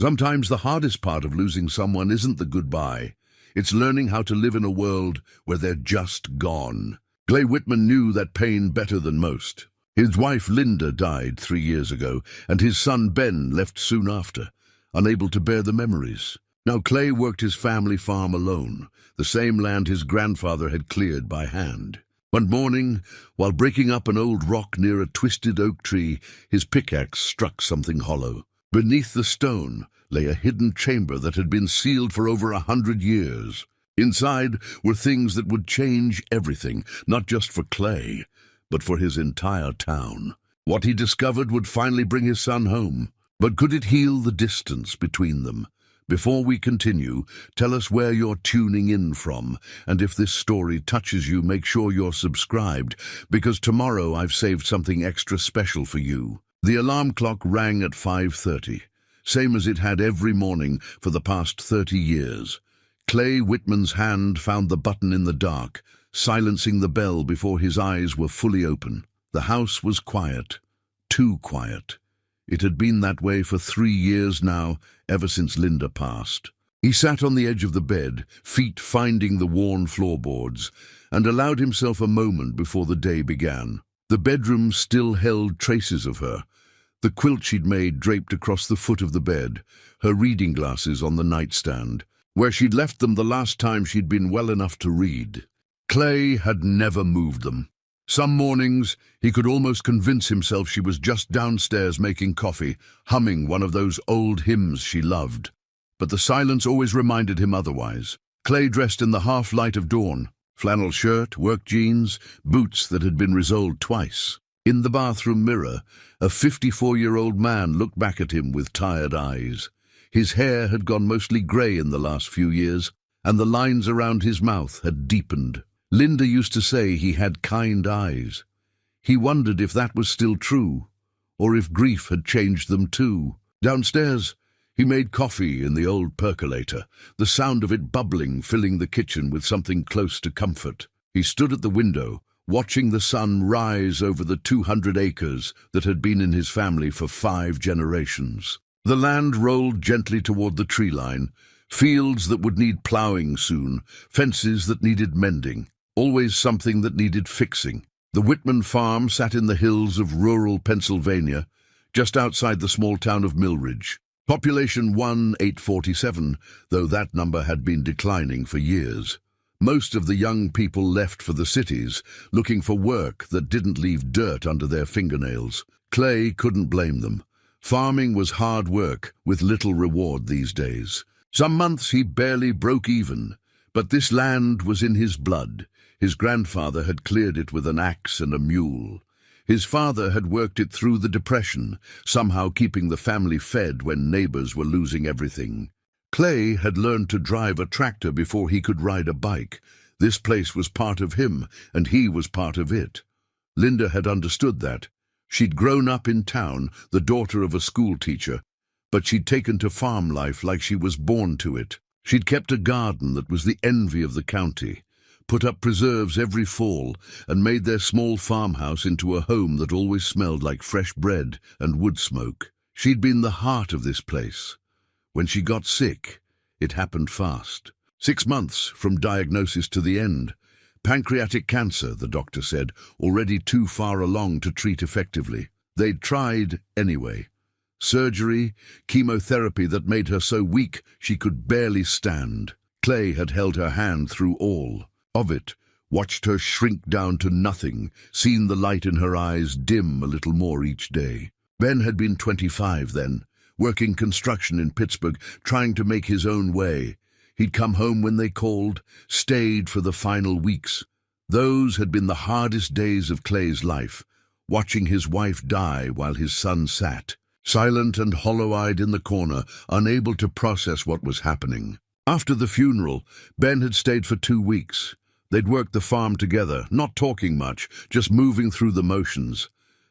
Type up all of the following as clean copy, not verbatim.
Sometimes the hardest part of losing someone isn't the goodbye. It's learning how to live in a world where they're just gone. Clay Whitman knew that pain better than most. His wife Linda died 3 years ago, and his son Ben left soon after, unable to bear the memories. Now Clay worked his family farm alone, the same land his grandfather had cleared by hand. One morning, while breaking up an old rock near a twisted oak tree, his pickaxe struck something hollow. Beneath the stone lay a hidden chamber that had been sealed for over 100 years. Inside were things that would change everything, not just for Clay, but for his entire town. What he discovered would finally bring his son home. But could it heal the distance between them? Before we continue, tell us where you're tuning in from, and if this story touches you, make sure you're subscribed, because tomorrow I've saved something extra special for you. The alarm clock rang at 5:30, same as it had every morning for the past 30 years. Clay Whitman's hand found the button in the dark, silencing the bell before his eyes were fully open. The house was quiet, too quiet. It had been that way for 3 years now, ever since Linda passed. He sat on the edge of the bed, feet finding the worn floorboards, and allowed himself a moment before the day began. The bedroom still held traces of her. The quilt she'd made draped across the foot of the bed, her reading glasses on the nightstand, where she'd left them the last time she'd been well enough to read. Clay had never moved them. Some mornings, he could almost convince himself she was just downstairs making coffee, humming one of those old hymns she loved. But the silence always reminded him otherwise. Clay dressed in the half-light of dawn, flannel shirt, work jeans, boots that had been resoled twice. In the bathroom mirror, a 54-year-old man looked back at him with tired eyes. His hair had gone mostly grey in the last few years, and the lines around his mouth had deepened. Linda used to say he had kind eyes. He wondered if that was still true, or if grief had changed them too. Downstairs, he made coffee in the old percolator, the sound of it bubbling, filling the kitchen with something close to comfort. He stood at the window, watching the sun rise over the 200 acres that had been in his family for 5 generations. The land rolled gently toward the tree line, fields that would need plowing soon, fences that needed mending. Always something that needed fixing. The Whitman farm sat in the hills of rural Pennsylvania, just outside the small town of Millridge. Population 1,847, though that number had been declining for years. Most of the young people left for the cities, looking for work that didn't leave dirt under their fingernails. Clay couldn't blame them. Farming was hard work, with little reward these days. Some months he barely broke even, but this land was in his blood. His grandfather had cleared it with an axe and a mule. His father had worked it through the Depression, somehow keeping the family fed when neighbors were losing everything. Clay had learned to drive a tractor before he could ride a bike. This place was part of him, and he was part of it. Linda had understood that. She'd grown up in town, the daughter of a school teacher, but she'd taken to farm life like she was born to it. She'd kept a garden that was the envy of the county, put up preserves every fall, and made their small farmhouse into a home that always smelled like fresh bread and wood smoke. She'd been the heart of this place. When she got sick, it happened fast. 6 months from diagnosis to the end. Pancreatic cancer, the doctor said, already too far along to treat effectively. They'd tried anyway. Surgery, chemotherapy that made her so weak she could barely stand. Clay had held her hand through all of it, watched her shrink down to nothing, seen the light in her eyes dim a little more each day. Ben had been 25 then, working construction in Pittsburgh, trying to make his own way. He'd come home when they called, stayed for the final weeks. Those had been the hardest days of Clay's life, watching his wife die while his son sat, silent and hollow-eyed in the corner, unable to process what was happening. After the funeral, Ben had stayed for 2 weeks. They'd worked the farm together, not talking much, just moving through the motions.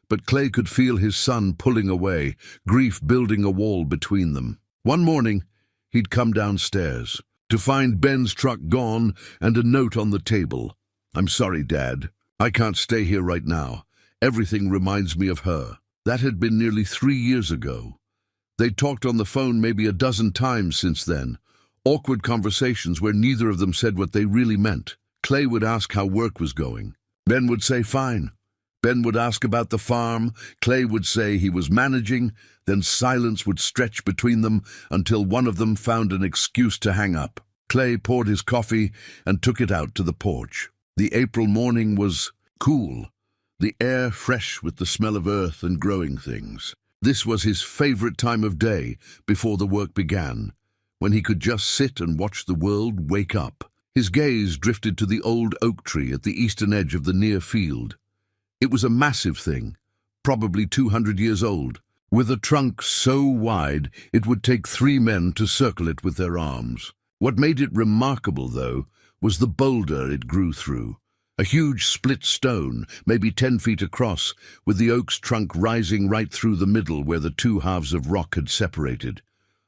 But Clay could feel his son pulling away, grief building a wall between them. One morning, he'd come downstairs to find Ben's truck gone and a note on the table. "I'm sorry, Dad. I can't stay here right now. Everything reminds me of her." That had been nearly 3 years ago. They'd talked on the phone maybe a dozen times since then. Awkward conversations where neither of them said what they really meant. Clay would ask how work was going. Ben would say fine. Ben would ask about the farm. Clay would say he was managing. Then silence would stretch between them until one of them found an excuse to hang up. Clay poured his coffee and took it out to the porch. The April morning was cool, the air fresh with the smell of earth and growing things. This was his favorite time of day before the work began, when he could just sit and watch the world wake up. His gaze drifted to the old oak tree at the eastern edge of the near field. It was a massive thing, probably 200 years old, with a trunk so wide it would take 3 men to circle it with their arms. What made it remarkable, though, was the boulder it grew through. A huge split stone, maybe 10 feet across, with the oak's trunk rising right through the middle where the 2 halves of rock had separated.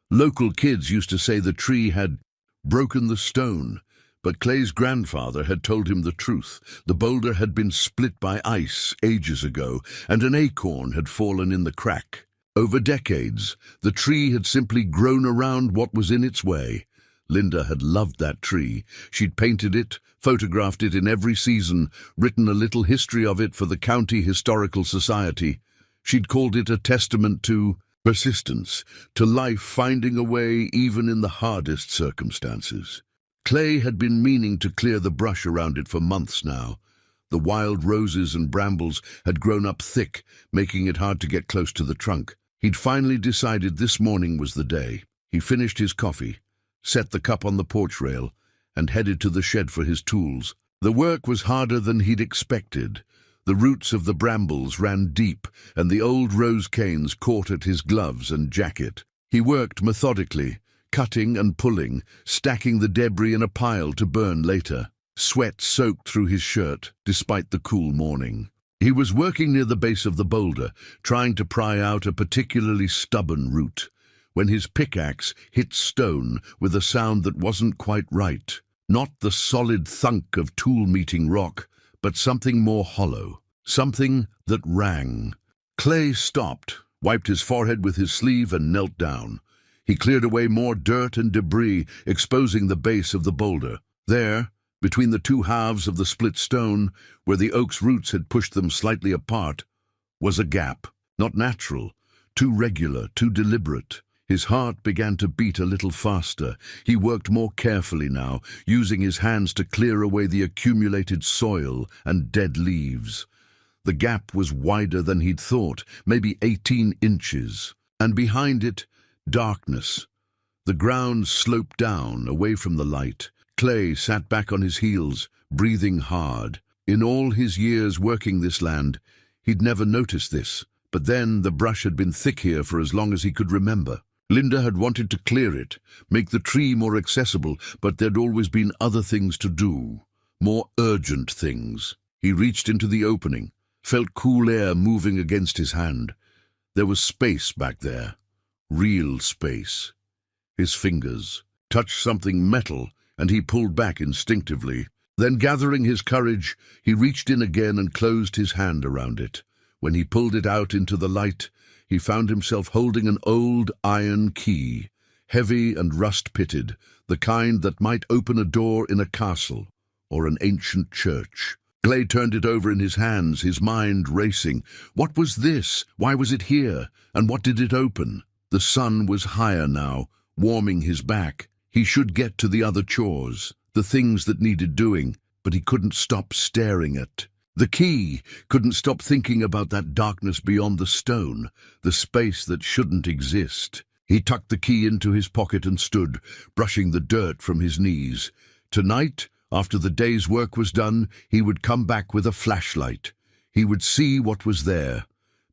Local kids used to say the tree had broken the stone, but Clay's grandfather had told him the truth. The boulder had been split by ice ages ago, and an acorn had fallen in the crack. Over decades, the tree had simply grown around what was in its way. Linda had loved that tree. She'd painted it, photographed it in every season, written a little history of it for the County Historical Society. She'd called it a testament to persistence, to life finding a way even in the hardest circumstances. Clay had been meaning to clear the brush around it for months now. The wild roses and brambles had grown up thick, making it hard to get close to the trunk. He'd finally decided this morning was the day. He finished his coffee, set the cup on the porch rail, and headed to the shed for his tools. The work was harder than he'd expected. The roots of the brambles ran deep, and the old rose canes caught at his gloves and jacket. He worked methodically, cutting and pulling, stacking the debris in a pile to burn later. Sweat soaked through his shirt, despite the cool morning. He was working near the base of the boulder, trying to pry out a particularly stubborn root, when his pickaxe hit stone with a sound that wasn't quite right. Not the solid thunk of tool-meeting rock, but something more hollow, something that rang. Clay stopped, wiped his forehead with his sleeve, and knelt down. He cleared away more dirt and debris, exposing the base of the boulder. There, between the 2 halves of the split stone, where the oak's roots had pushed them slightly apart, was a gap. Not natural, too regular, too deliberate. His heart began to beat a little faster. He worked more carefully now, using his hands to clear away the accumulated soil and dead leaves. The gap was wider than he'd thought, maybe 18 inches. And behind it, darkness. The ground sloped down, away from the light. Clay sat back on his heels, breathing hard. In all his years working this land, he'd never noticed this. But then the brush had been thick here for as long as he could remember. Linda had wanted to clear it, make the tree more accessible, but there'd always been other things to do, more urgent things. He reached into the opening, felt cool air moving against his hand. There was space back there, real space. His fingers touched something metal, and he pulled back instinctively. Then, gathering his courage, he reached in again and closed his hand around it. When he pulled it out into the light, he found himself holding an old iron key, heavy and rust-pitted, the kind that might open a door in a castle or an ancient church. Clay turned it over in his hands, his mind racing. What was this? Why was it here? And what did it open? The sun was higher now, warming his back. He should get to the other chores, the things that needed doing, but he couldn't stop staring at the key, couldn't stop thinking about that darkness beyond the stone, the space that shouldn't exist. He tucked the key into his pocket and stood, brushing the dirt from his knees. Tonight, after the day's work was done, he would come back with a flashlight. He would see what was there.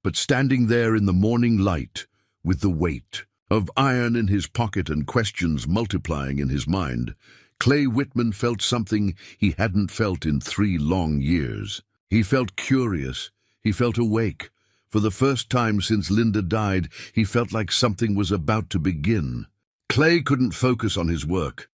But standing there in the morning light, with the weight of iron in his pocket and questions multiplying in his mind, Clay Whitman felt something he hadn't felt in 3 long years. He felt curious. He felt awake. For the first time since Linda died, he felt like something was about to begin. Clay couldn't focus on his work.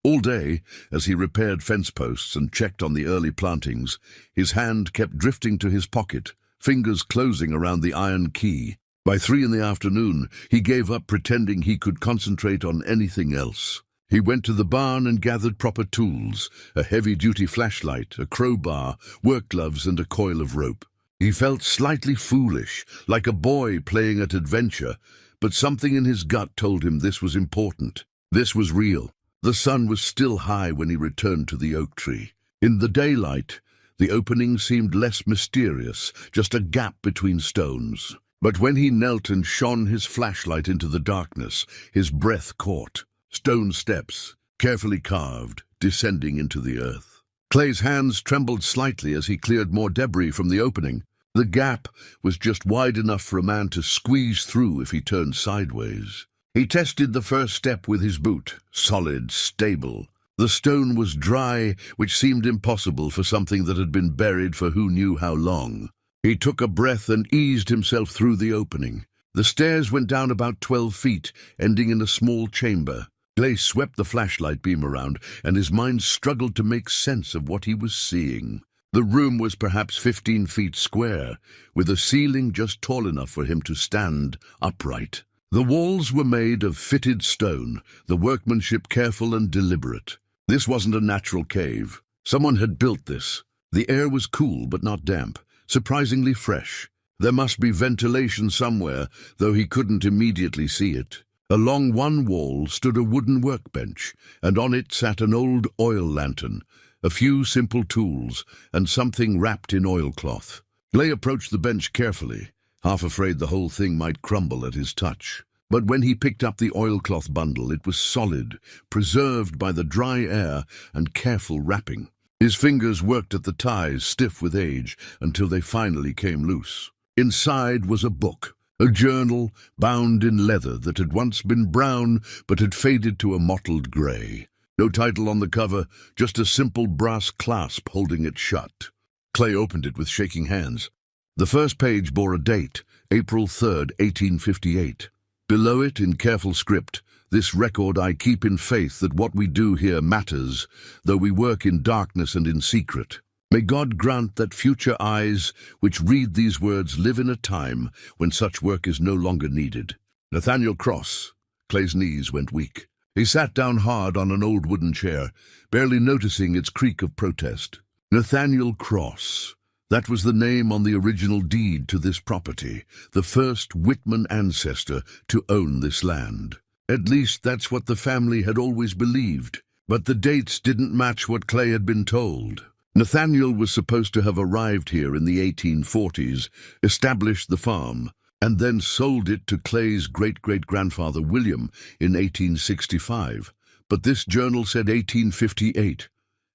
All day, as he repaired fence posts and checked on the early plantings, his hand kept drifting to his pocket, fingers closing around the iron key. By 3 in the afternoon, he gave up pretending he could concentrate on anything else. He went to the barn and gathered proper tools, a heavy-duty flashlight, a crowbar, work gloves, and a coil of rope. He felt slightly foolish, like a boy playing at adventure, but something in his gut told him this was important. This was real. The sun was still high when he returned to the oak tree. In the daylight, the opening seemed less mysterious, just a gap between stones. But when he knelt and shone his flashlight into the darkness, his breath caught. Stone steps, carefully carved, descending into the earth. Clay's hands trembled slightly as he cleared more debris from the opening. The gap was just wide enough for a man to squeeze through if he turned sideways. He tested the first step with his boot, solid, stable. The stone was dry, which seemed impossible for something that had been buried for who knew how long. He took a breath and eased himself through the opening. The stairs went down about 12 feet, ending in a small chamber. Clay swept the flashlight beam around, and his mind struggled to make sense of what he was seeing. The room was perhaps 15 feet square, with a ceiling just tall enough for him to stand upright. The walls were made of fitted stone, the workmanship careful and deliberate. This wasn't a natural cave. Someone had built this. The air was cool but not damp, surprisingly fresh. There must be ventilation somewhere, though he couldn't immediately see it. Along one wall stood a wooden workbench, and on it sat an old oil lantern, a few simple tools, and something wrapped in oilcloth. Clay approached the bench carefully, half afraid the whole thing might crumble at his touch. But when he picked up the oilcloth bundle, it was solid, preserved by the dry air and careful wrapping. His fingers worked at the ties, stiff with age, until they finally came loose. Inside was a book, a journal bound in leather that had once been brown but had faded to a mottled gray. No title on the cover, just a simple brass clasp holding it shut. Clay opened it with shaking hands. The first page bore a date, April 3rd, 1858. Below it, in careful script, "This record I keep in faith that what we do here matters, though we work in darkness and in secret. May God grant that future eyes which read these words live in a time when such work is no longer needed." Nathaniel Cross. Clay's knees went weak. He sat down hard on an old wooden chair, barely noticing its creak of protest. Nathaniel Cross. That was the name on the original deed to this property, the first Whitman ancestor to own this land. At least that's what the family had always believed. But the dates didn't match what Clay had been told. Nathaniel was supposed to have arrived here in the 1840s, established the farm, and then sold it to Clay's great-great-grandfather William in 1865. But this journal said 1858,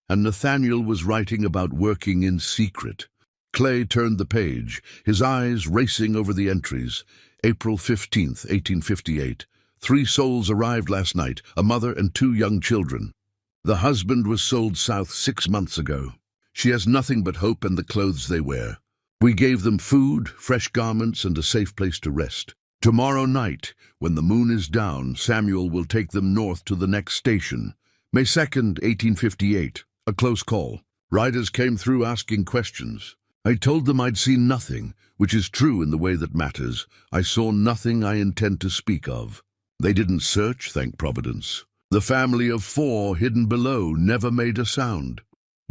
and Nathaniel was writing about working in secret. Clay turned the page, his eyes racing over the entries. April 15th, 1858. 3 souls arrived last night, a mother and 2 young children. The husband was sold south 6 months ago. She has nothing but hope and the clothes they wear. We gave them food, fresh garments, and a safe place to rest. Tomorrow night, when the moon is down, Samuel will take them north to the next station. May 2nd, 1858. A close call. Riders came through asking questions. I told them I'd seen nothing, which is true in the way that matters. I saw nothing I intend to speak of. They didn't search, thank Providence. The family of 4 hidden below never made a sound.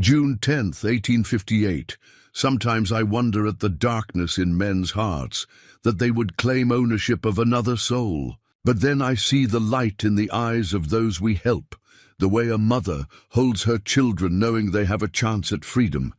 June 10th, 1858. Sometimes I wonder at the darkness in men's hearts, that they would claim ownership of another soul. But then I see the light in the eyes of those we help, the way a mother holds her children knowing they have a chance at freedom.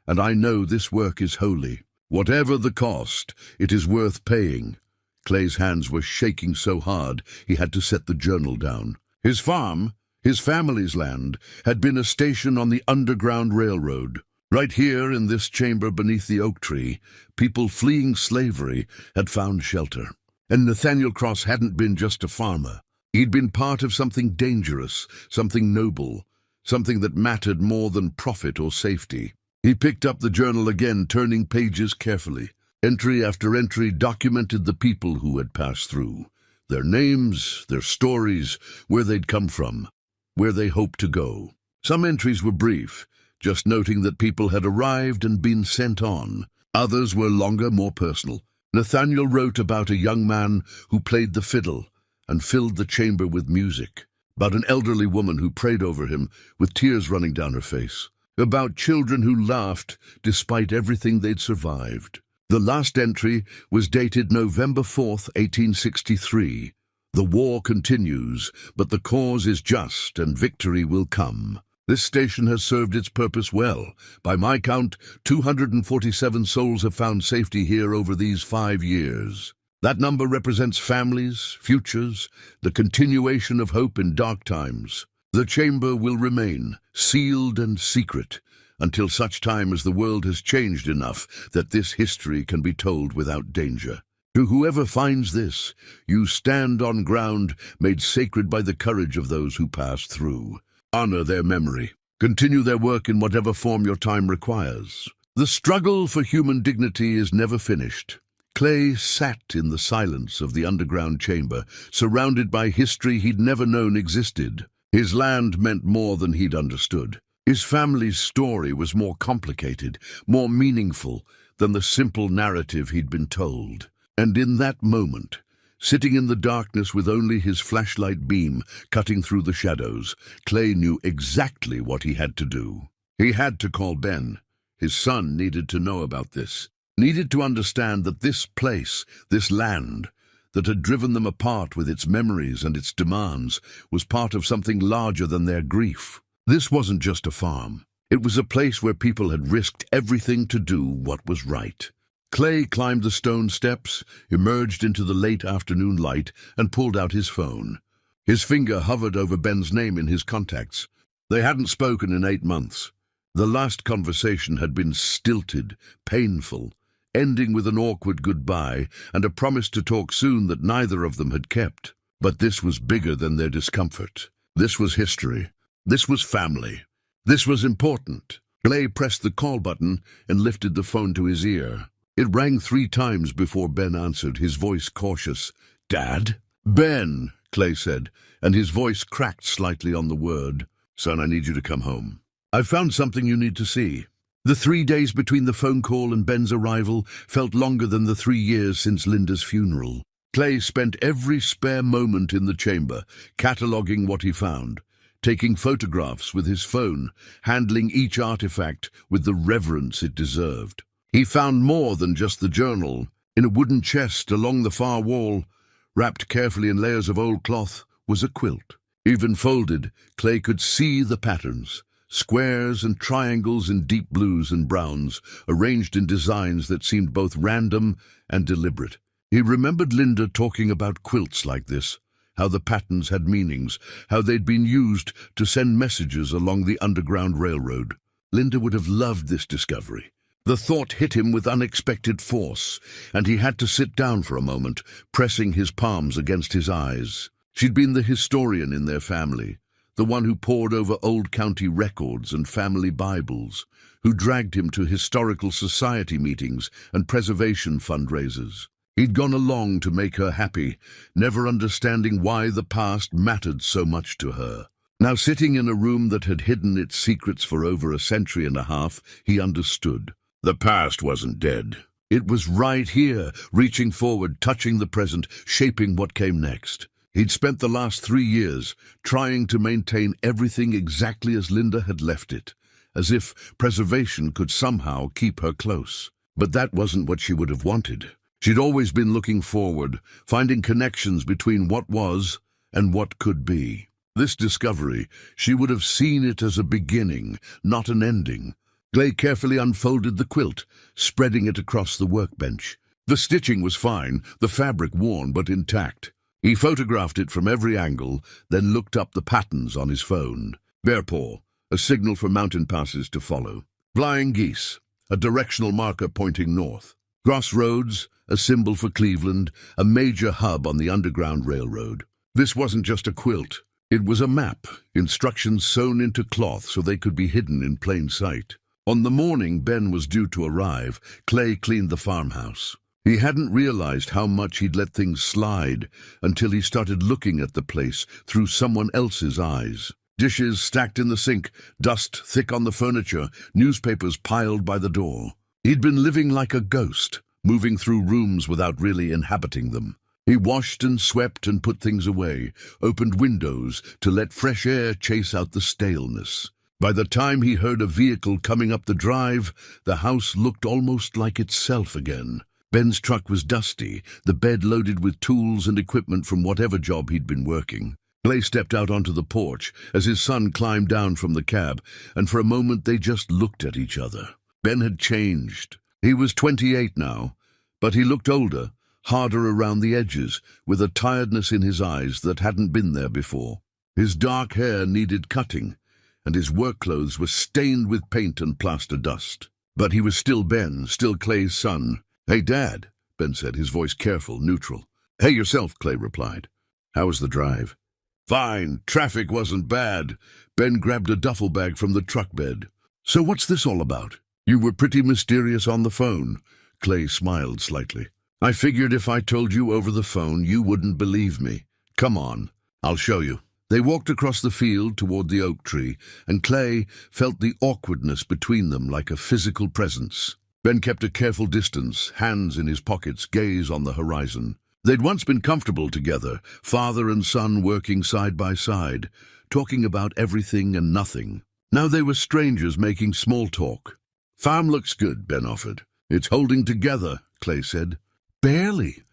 And I know this work is holy. Whatever the cost, it is worth paying. Clay's hands were shaking so hard he had to set the journal down. His farm, his family's land, had been a station on the Underground Railroad. Right here in this chamber beneath the oak tree, people fleeing slavery had found shelter. And Nathaniel Cross hadn't been just a farmer. He'd been part of something dangerous, something noble, something that mattered more than profit or safety. He picked up the journal again, turning pages carefully. Entry after entry documented the people who had passed through, their names, their stories, where they'd come from, where they hoped to go. Some entries were brief, just noting that people had arrived and been sent on. Others were longer, more personal. Nathaniel wrote about a young man who played the fiddle and filled the chamber with music, about an elderly woman who prayed over him with tears running down her face, about children who laughed despite everything they'd survived. The last entry was dated November 4th, 1863. The war continues, but the cause is just and victory will come. This station has served its purpose well. By my count, 247 souls have found safety here over these 5 years. That number represents families, futures, the continuation of hope in dark times. The chamber will remain sealed and secret until such time as the world has changed enough that this history can be told without danger. To whoever finds this, you stand on ground made sacred by the courage of those who passed through. Honor their memory. Continue their work in whatever form your time requires. The struggle for human dignity is never finished. Clay sat in the silence of the underground chamber, surrounded by history he'd never known existed. His land meant more than he'd understood. His family's story was more complicated, more meaningful than the simple narrative he'd been told. And in that moment, sitting in the darkness with only his flashlight beam cutting through the shadows, Clay knew exactly what he had to do. He had to call Ben. His son needed to know about this, needed to understand that this place, this land, that had driven them apart with its memories and its demands, was part of something larger than their grief. This wasn't just a farm. It was a place where people had risked everything to do what was right. Clay climbed the stone steps, emerged into the late afternoon light, and pulled out his phone. His finger hovered over Ben's name in his contacts. They hadn't spoken in 8 months. The last conversation had been stilted, painful, ending with an awkward goodbye and a promise to talk soon that neither of them had kept. But this was bigger than their discomfort. This was history. This was family. This was important. Clay pressed the call button and lifted the phone to his ear. It rang 3 times before Ben answered, his voice cautious. "Dad?" "Ben," Clay said, and his voice cracked slightly on the word. "Son, I need you to come home. I've found something you need to see." The 3 days between the phone call and Ben's arrival felt longer than the 3 years since Linda's funeral. Clay spent every spare moment in the chamber, cataloging what he found, taking photographs with his phone, handling each artifact with the reverence it deserved. He found more than just the journal. In a wooden chest along the far wall, wrapped carefully in layers of old cloth, was a quilt. Even folded, Clay could see the patterns. Squares and triangles in deep blues and browns, arranged in designs that seemed both random and deliberate. He remembered Linda talking about quilts like this, how the patterns had meanings, how they'd been used to send messages along the Underground Railroad. Linda would have loved this discovery. The thought hit him with unexpected force, and he had to sit down for a moment, pressing his palms against his eyes. She'd been the historian in their family, the one who pored over old county records and family Bibles, who dragged him to historical society meetings and preservation fundraisers. He'd gone along to make her happy, never understanding why the past mattered so much to her. Now, sitting in a room that had hidden its secrets for over a century and a half, he understood. The past wasn't dead. It was right here, reaching forward, touching the present, shaping what came next. He'd spent the last 3 years trying to maintain everything exactly as Linda had left it, as if preservation could somehow keep her close. But that wasn't what she would have wanted. She'd always been looking forward, finding connections between what was and what could be. This discovery, she would have seen it as a beginning, not an ending. Clay carefully unfolded the quilt, spreading it across the workbench. The stitching was fine, the fabric worn but intact. He photographed it from every angle, then looked up the patterns on his phone. Bear paw, a signal for mountain passes to follow. Flying geese, a directional marker pointing north. Crossroads, a symbol for Cleveland, a major hub on the Underground Railroad. This wasn't just a quilt. It was a map, instructions sewn into cloth so they could be hidden in plain sight. On the morning Ben was due to arrive, Clay cleaned the farmhouse. He hadn't realized how much he'd let things slide until he started looking at the place through someone else's eyes. Dishes stacked in the sink, dust thick on the furniture, newspapers piled by the door. He'd been living like a ghost, moving through rooms without really inhabiting them. He washed and swept and put things away, opened windows to let fresh air chase out the staleness. By the time he heard a vehicle coming up the drive, the house looked almost like itself again. Ben's truck was dusty, the bed loaded with tools and equipment from whatever job he'd been working. Clay stepped out onto the porch as his son climbed down from the cab, and for a moment they just looked at each other. Ben had changed. He was 28 now, but he looked older, harder around the edges, with a tiredness in his eyes that hadn't been there before. His dark hair needed cutting, and his work clothes were stained with paint and plaster dust. But he was still Ben, still Clay's son. "Hey, Dad," Ben said, his voice careful, neutral. "Hey yourself," Clay replied. "How was the drive?" "Fine. Traffic wasn't bad." Ben grabbed a duffel bag from the truck bed. "So what's this all about? You were pretty mysterious on the phone." Clay smiled slightly. "I figured if I told you over the phone, you wouldn't believe me. Come on, I'll show you." They walked across the field toward the oak tree, and Clay felt the awkwardness between them like a physical presence. Ben kept a careful distance, hands in his pockets, gaze on the horizon. They'd once been comfortable together, father and son working side by side, talking about everything and nothing. Now they were strangers making small talk. "Farm looks good," Ben offered. "It's holding together," Clay said. "Barely.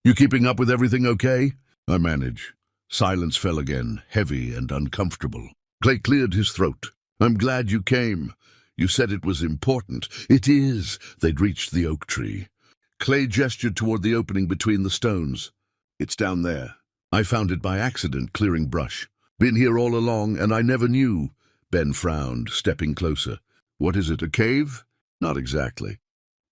You keeping up with everything okay?" "I manage." Silence fell again, heavy and uncomfortable. Clay cleared his throat. "I'm glad you came. You said it was important." "It is." They'd reached the oak tree. Clay gestured toward the opening between the stones. "It's down there. I found it by accident, clearing brush. Been here all along, and I never knew." Ben frowned, stepping closer. "What is it, a cave?" "Not exactly."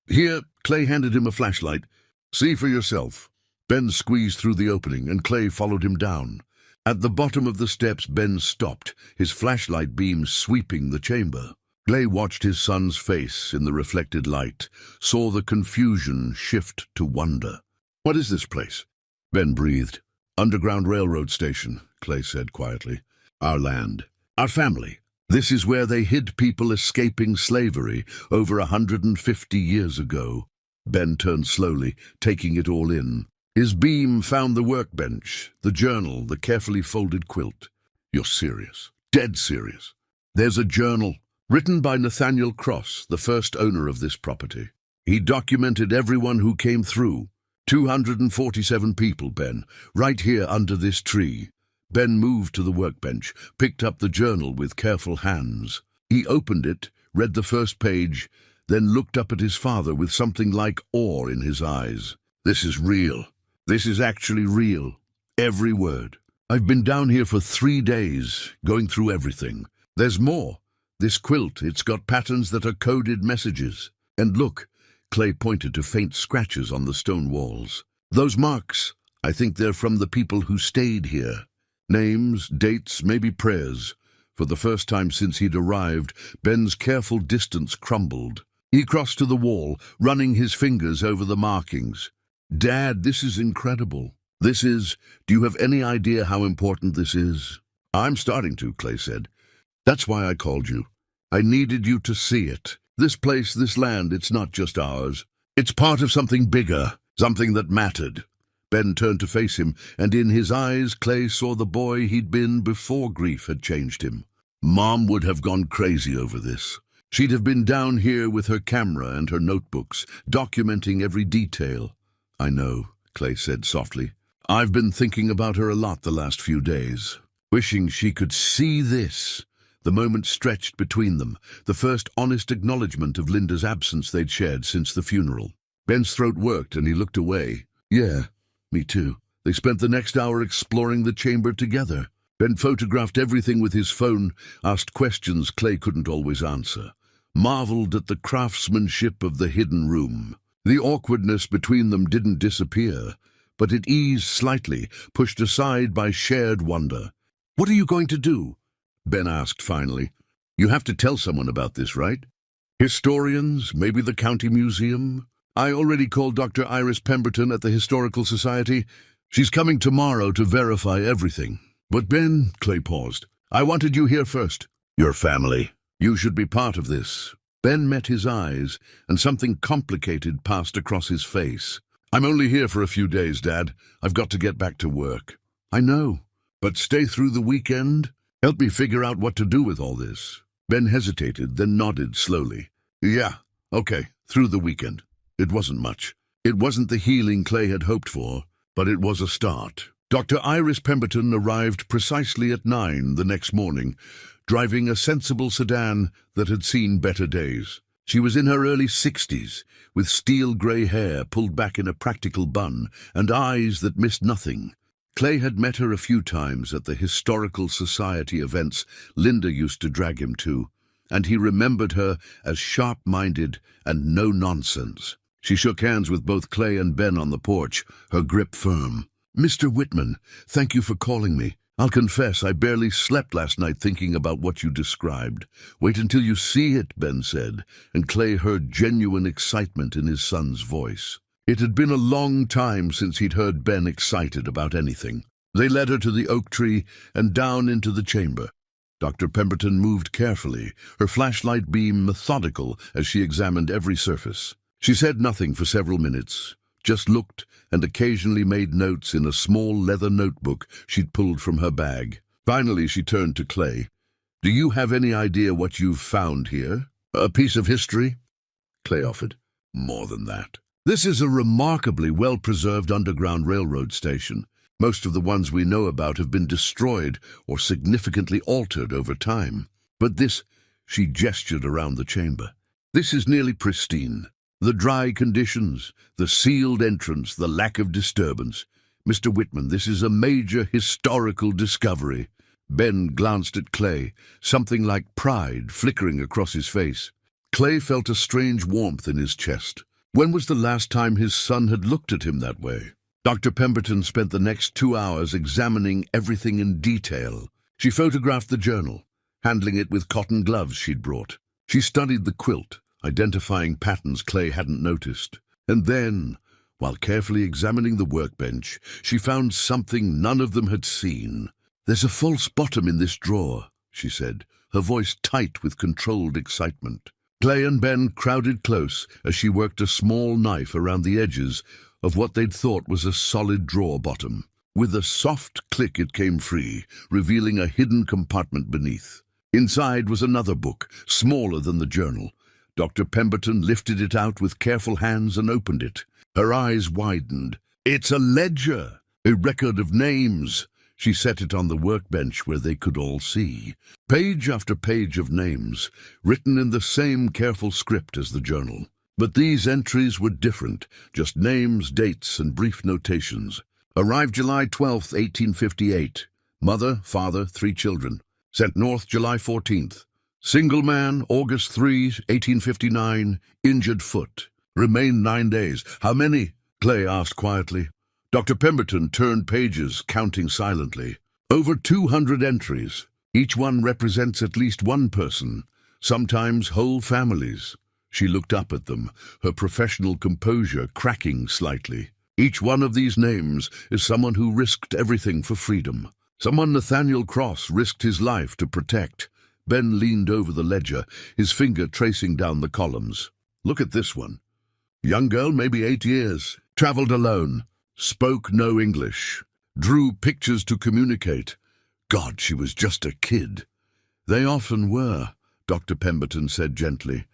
"Here," Clay handed him a flashlight. "See for yourself." Ben squeezed through the opening, and Clay followed him down. At the bottom of the steps, Ben stopped, his flashlight beam sweeping the chamber. Clay watched his son's face in the reflected light, saw the confusion shift to wonder. "What is this place?" Ben breathed. "Underground railroad station," Clay said quietly. "Our land. Our family. This is where they hid people escaping slavery over 150 years ago." Ben turned slowly, taking it all in. His beam found the workbench, the journal, the carefully folded quilt. "You're serious. Dead serious." "There's a journal, written by Nathaniel Cross, the first owner of this property. He documented everyone who came through. 247 people, Ben, right here under this tree." Ben moved to the workbench, picked up the journal with careful hands. He opened it, read the first page, then looked up at his father with something like awe in his eyes. "This is real. This is actually real. Every word. I've been down here for 3 days, going through everything. There's more. This quilt, it's got patterns that are coded messages. And look," Clay pointed to faint scratches on the stone walls. "Those marks, I think they're from the people who stayed here. Names, dates, maybe prayers." For the first time since he'd arrived, Ben's careful distance crumbled. He crossed to the wall, running his fingers over the markings. "Dad, this is incredible. Do you have any idea how important this is?" "I'm starting to," Clay said. "That's why I called you. I needed you to see it. This place, this land, it's not just ours. It's part of something bigger, something that mattered." Ben turned to face him, and in his eyes Clay saw the boy he'd been before grief had changed him. "Mom would have gone crazy over this. She'd have been down here with her camera and her notebooks, documenting every detail." "I know," Clay said softly. "I've been thinking about her a lot the last few days, wishing she could see this." The moment stretched between them, the first honest acknowledgement of Linda's absence they'd shared since the funeral. Ben's throat worked and he looked away. "Yeah, me too." They spent the next hour exploring the chamber together. Ben photographed everything with his phone, asked questions Clay couldn't always answer, marveled at the craftsmanship of the hidden room. The awkwardness between them didn't disappear, but it eased slightly, pushed aside by shared wonder. "What are you going to do?" Ben asked finally. "You have to tell someone about this, right? Historians, maybe the county museum?" "I already called Dr. Iris Pemberton at the Historical Society. She's coming tomorrow to verify everything." "But Ben," Clay paused, "I wanted you here first." "Your family. You should be part of this. Ben met his eyes, and something complicated passed across his face. "I'm only here for a few days, Dad. I've got to get back to work." "I know, but stay through the weekend? Help me figure out what to do with all this." Ben hesitated, then nodded slowly. "Yeah, okay, through the weekend." It wasn't much. It wasn't the healing Clay had hoped for, but it was a start. Dr. Iris Pemberton arrived precisely at 9 the next morning, driving a sensible sedan that had seen better days. She was in her early 60s, with steel-grey hair pulled back in a practical bun and eyes that missed nothing. Clay had met her a few times at the Historical Society events Linda used to drag him to, and he remembered her as sharp-minded and no-nonsense. She shook hands with both Clay and Ben on the porch, her grip firm. "Mr. Whitman, thank you for calling me. I'll confess I barely slept last night thinking about what you described." "Wait until you see it," Ben said, and Clay heard genuine excitement in his son's voice. It had been a long time since he'd heard Ben excited about anything. They led her to the oak tree and down into the chamber. Dr. Pemberton moved carefully, her flashlight beam methodical as she examined every surface. She said nothing for several minutes, just looked and occasionally made notes in a small leather notebook she'd pulled from her bag. Finally, she turned to Clay. "Do you have any idea what you've found here? A piece of history?" Clay offered. "More than that. This is a remarkably well-preserved underground railroad station. Most of the ones we know about have been destroyed or significantly altered over time. But this," she gestured around the chamber, "this is nearly pristine. The dry conditions, the sealed entrance, the lack of disturbance. Mr. Whitman, this is a major historical discovery." Ben glanced at Clay, something like pride flickering across his face. Clay felt a strange warmth in his chest. When was the last time his son had looked at him that way? Dr. Pemberton spent the next 2 hours examining everything in detail. She photographed the journal, handling it with cotton gloves she'd brought. She studied the quilt, identifying patterns Clay hadn't noticed. And then, while carefully examining the workbench, she found something none of them had seen. "There's a false bottom in this drawer," she said, her voice tight with controlled excitement. Clay and Ben crowded close as she worked a small knife around the edges of what they'd thought was a solid drawer bottom. With a soft click it came free, revealing a hidden compartment beneath. Inside was another book, smaller than the journal. Dr. Pemberton lifted it out with careful hands and opened it. Her eyes widened. "It's a ledger, a record of names." She set it on the workbench where they could all see. Page after page of names, written in the same careful script as the journal. But these entries were different, just names, dates, and brief notations. Arrived July 12th, 1858. Mother, father, 3 children. Sent north July 14th. Single man, August 3, 1859, injured foot. Remained 9 days. "How many?" Clay asked quietly. Dr. Pemberton turned pages, counting silently. "Over 200 entries. Each one represents at least one person, sometimes whole families." She looked up at them, her professional composure cracking slightly. "Each one of these names is someone who risked everything for freedom. Someone Nathaniel Cross risked his life to protect." Ben leaned over the ledger, his finger tracing down the columns. "Look at this one. Young girl, maybe 8 years. Traveled alone. Spoke no English. Drew pictures to communicate. God, she was just a kid." "They often were," Dr. Pemberton said gently.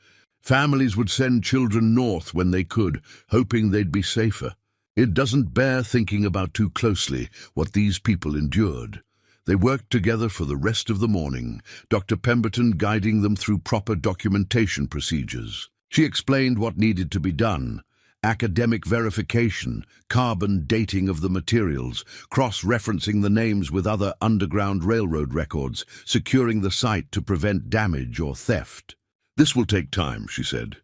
"Families would send children north when they could, hoping they'd be safer. It doesn't bear thinking about too closely what these people endured." They worked together for the rest of the morning, Dr. Pemberton guiding them through proper documentation procedures. She explained what needed to be done: academic verification, carbon dating of the materials, cross-referencing the names with other Underground Railroad records, securing the site to prevent damage or theft. "This will take time," she said.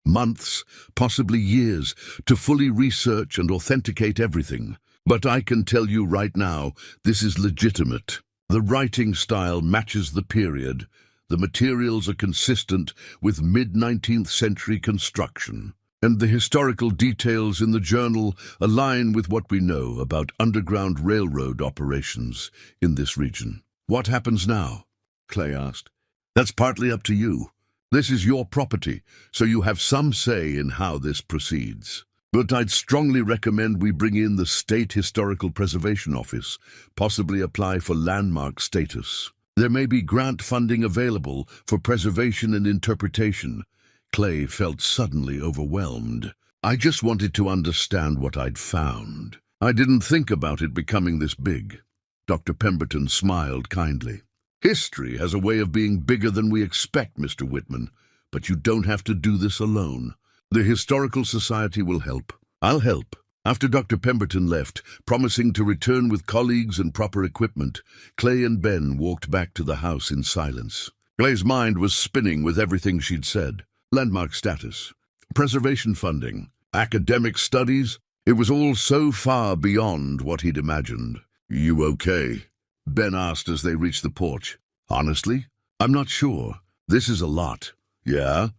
"Months, possibly years, to fully research and authenticate everything. But I can tell you right now, this is legitimate. The writing style matches the period. The materials are consistent with mid-19th century construction. And the historical details in the journal align with what we know about Underground Railroad operations in this region." "What happens now?" Clay asked. "That's partly up to you." This is your property, so you have some say in how this proceeds. But I'd strongly recommend we bring in the State Historical Preservation Office, possibly apply for landmark status. There may be grant funding available for preservation and interpretation. Clay felt suddenly overwhelmed. I just wanted to understand what I'd found. I didn't think about it becoming this big. Dr. Pemberton smiled kindly. History has a way of being bigger than we expect, Mr. Whitman, but you don't have to do this alone. The Historical Society will help. I'll help. After Dr. Pemberton left, promising to return with colleagues and proper equipment, Clay and Ben walked back to the house in silence. Clay's mind was spinning with everything she'd said. Landmark status, preservation funding, academic studies. It was all so far beyond what he'd imagined. "You okay?" Ben asked as they reached the porch. "Honestly, I'm not sure. This is a lot." "Yeah?"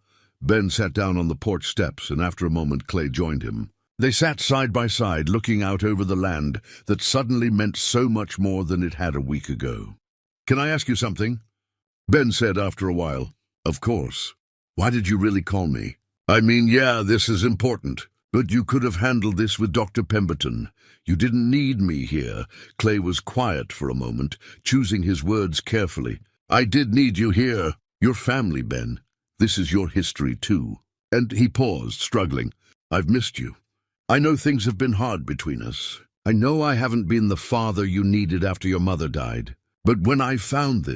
Ben sat down on the porch steps, and after a moment Clay joined him. They sat side by side, looking out over the land that suddenly meant so much more than it had a week ago. "Can I ask you something?" Ben said after a while. "Of course. Why did you really call me?" "I mean, yeah, this is important. But you could have handled this with Dr. Pemberton. You didn't need me here." Clay was quiet for a moment, choosing his words carefully. "I did need you here. Your family, Ben. This is your history, too." And he paused, struggling. "I've missed you. I know things have been hard between us. I know I haven't been the father you needed after your mother died. But when I found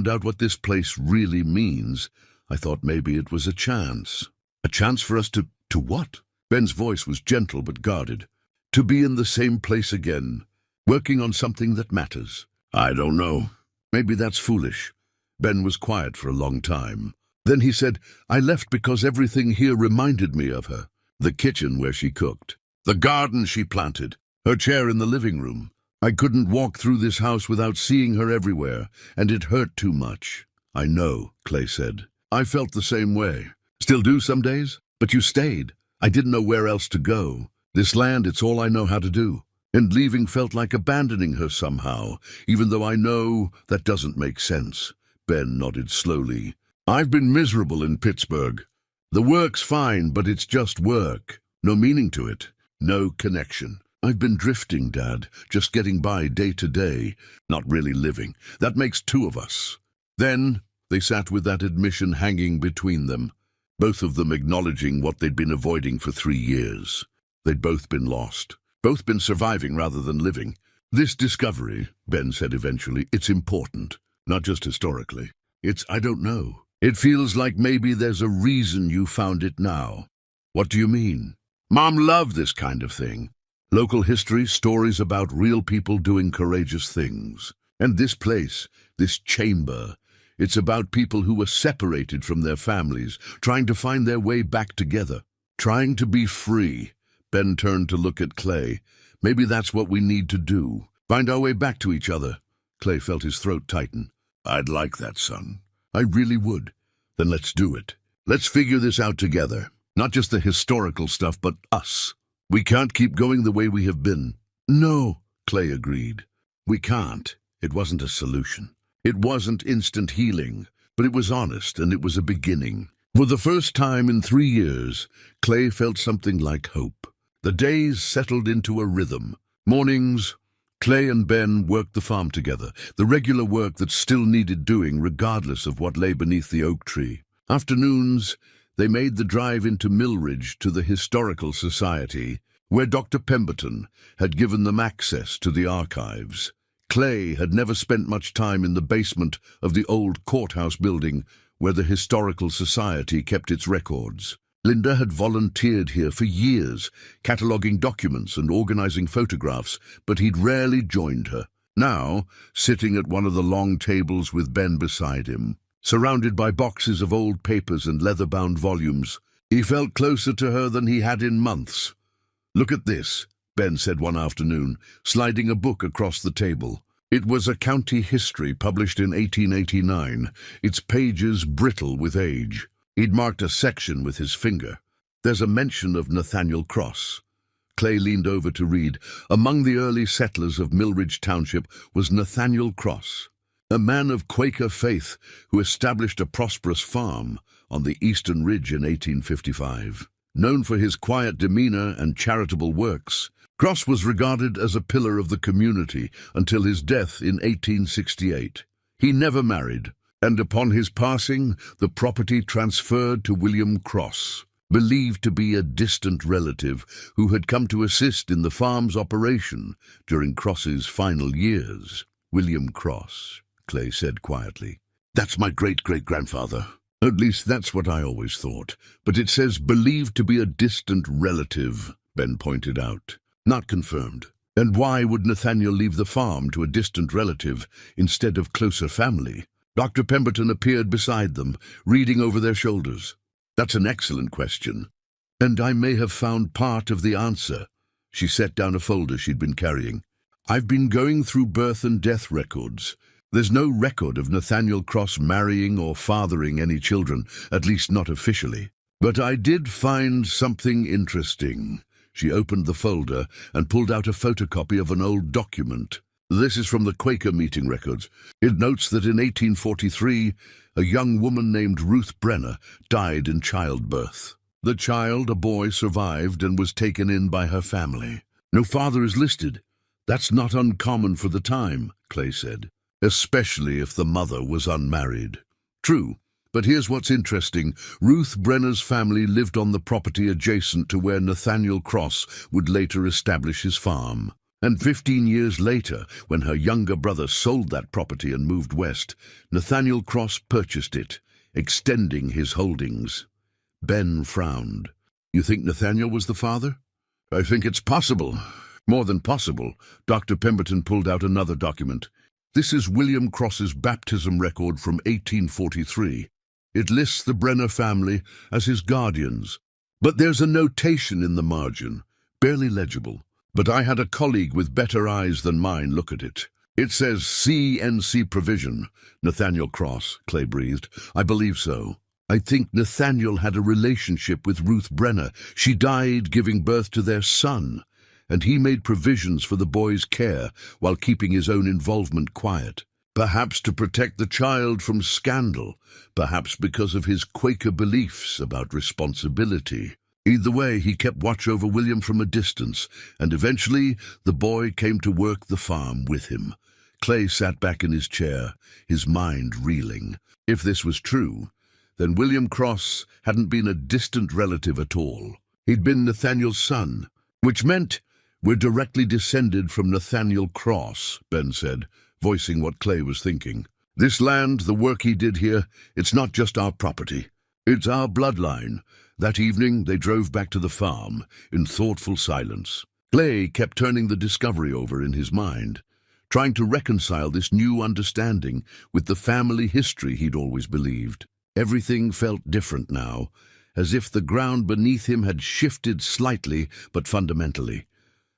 out what this place really means, I thought maybe it was a chance. A chance for us to what?" Ben's voice was gentle but guarded. "To be in the same place again, working on something that matters." "I don't know. Maybe that's foolish." Ben was quiet for a long time. Then he said, "I left because everything here reminded me of her. The kitchen where she cooked, the garden she planted, her chair in the living room. I couldn't walk through this house without seeing her everywhere, and it hurt too much." "I know," Clay said. "I felt the same way. Still do some days, but you stayed. I didn't know where else to go. This land, it's all I know how to do. And leaving felt like abandoning her somehow, even though I know that doesn't make sense." Ben nodded slowly. "I've been miserable in Pittsburgh. The work's fine, but it's just work. No meaning to it. No connection. I've been drifting, Dad, just getting by day to day, not really living. That makes two of us." Then they sat with that admission hanging between them, both of them acknowledging what they'd been avoiding for 3 years. They'd both been lost, both been surviving rather than living. "This discovery," Ben said eventually, "it's important, not just historically. I don't know. It feels like maybe there's a reason you found it now." "What do you mean?" "Mom loved this kind of thing. Local history, stories about real people doing courageous things. And this place, this chamber, it's about people who were separated from their families, trying to find their way back together, trying to be free." Ben turned to look at Clay. "Maybe that's what we need to do. Find our way back to each other." Clay felt his throat tighten. "I'd like that, son. I really would." "Then let's do it. Let's figure this out together. Not just the historical stuff, but us. We can't keep going the way we have been." "No," Clay agreed. "We can't." It wasn't a solution. It wasn't instant healing, but it was honest, and it was a beginning. For the first time in 3 years, Clay felt something like hope. The days settled into a rhythm. Mornings, Clay and Ben worked the farm together, the regular work that still needed doing regardless of what lay beneath the oak tree. Afternoons, they made the drive into Millridge to the Historical Society, where Dr. Pemberton had given them access to the archives. Clay had never spent much time in the basement of the old courthouse building where the Historical Society kept its records. Linda had volunteered here for years, cataloging documents and organizing photographs, but he'd rarely joined her. Now, sitting at one of the long tables with Ben beside him, surrounded by boxes of old papers and leather-bound volumes, he felt closer to her than he had in months. "Look at this," Ben said one afternoon, sliding a book across the table. It was a county history published in 1889, its pages brittle with age. He'd marked a section with his finger. "There's a mention of Nathaniel Cross." Clay leaned over to read. "Among the early settlers of Millridge Township was Nathaniel Cross. a man of Quaker faith who established a prosperous farm on the Eastern Ridge in 1855. Known for his quiet demeanor and charitable works, Cross was regarded as a pillar of the community until his death in 1868. He never married, and upon his passing, the property transferred to William Cross, believed to be a distant relative who had come to assist in the farm's operation during Cross's final years. "William Cross," Clay said quietly. "That's my great-great-grandfather. At least that's what I always thought. But it says believed to be a distant relative," Ben pointed out. "Not confirmed. And why would Nathaniel leave the farm to a distant relative instead of closer family?" Dr. Pemberton appeared beside them, reading over their shoulders. "That's an excellent question. And I may have found part of the answer." She set down a folder she'd been carrying. "I've been going through birth and death records. There's no record of Nathaniel Cross marrying or fathering any children, at least not officially. But I did find something interesting." She opened the folder and pulled out a photocopy of an old document. This is from the Quaker meeting records. It notes that in 1843, a young woman named Ruth Brenner died in childbirth. The child, a boy, survived and was taken in by her family. "No father is listed. That's not uncommon for the time," Clay said, "especially if the mother was unmarried." "True. But here's what's interesting. Ruth Brenner's family lived on the property adjacent to where Nathaniel Cross would later establish his farm. And 15 years later, when her younger brother sold that property and moved west, Nathaniel Cross purchased it, extending his holdings." Ben frowned. "You think Nathaniel was the father?" "I think it's possible. More than possible." Dr. Pemberton pulled out another document. "This is William Cross's baptism record from 1843. It lists the Brenner family as his guardians. But there's a notation in the margin, barely legible. But I had a colleague with better eyes than mine look at it. It says CNC provision. Nathaniel Cross," Clay breathed. "I believe so. I think Nathaniel had a relationship with Ruth Brenner. She died giving birth to their son, and he made provisions for the boy's care while keeping his own involvement quiet. Perhaps to protect the child from scandal, perhaps because of his Quaker beliefs about responsibility. Either way, he kept watch over William from a distance, and eventually the boy came to work the farm with him." Clay sat back in his chair, his mind reeling. If this was true, then William Cross hadn't been a distant relative at all. He'd been Nathaniel's son, which meant we're directly descended from Nathaniel Cross, Ben said, voicing what Clay was thinking. "This land, the work he did here, it's not just our property. It's our bloodline." That evening, they drove back to the farm in thoughtful silence. Clay kept turning the discovery over in his mind, trying to reconcile this new understanding with the family history he'd always believed. Everything felt different now, as if the ground beneath him had shifted slightly but fundamentally.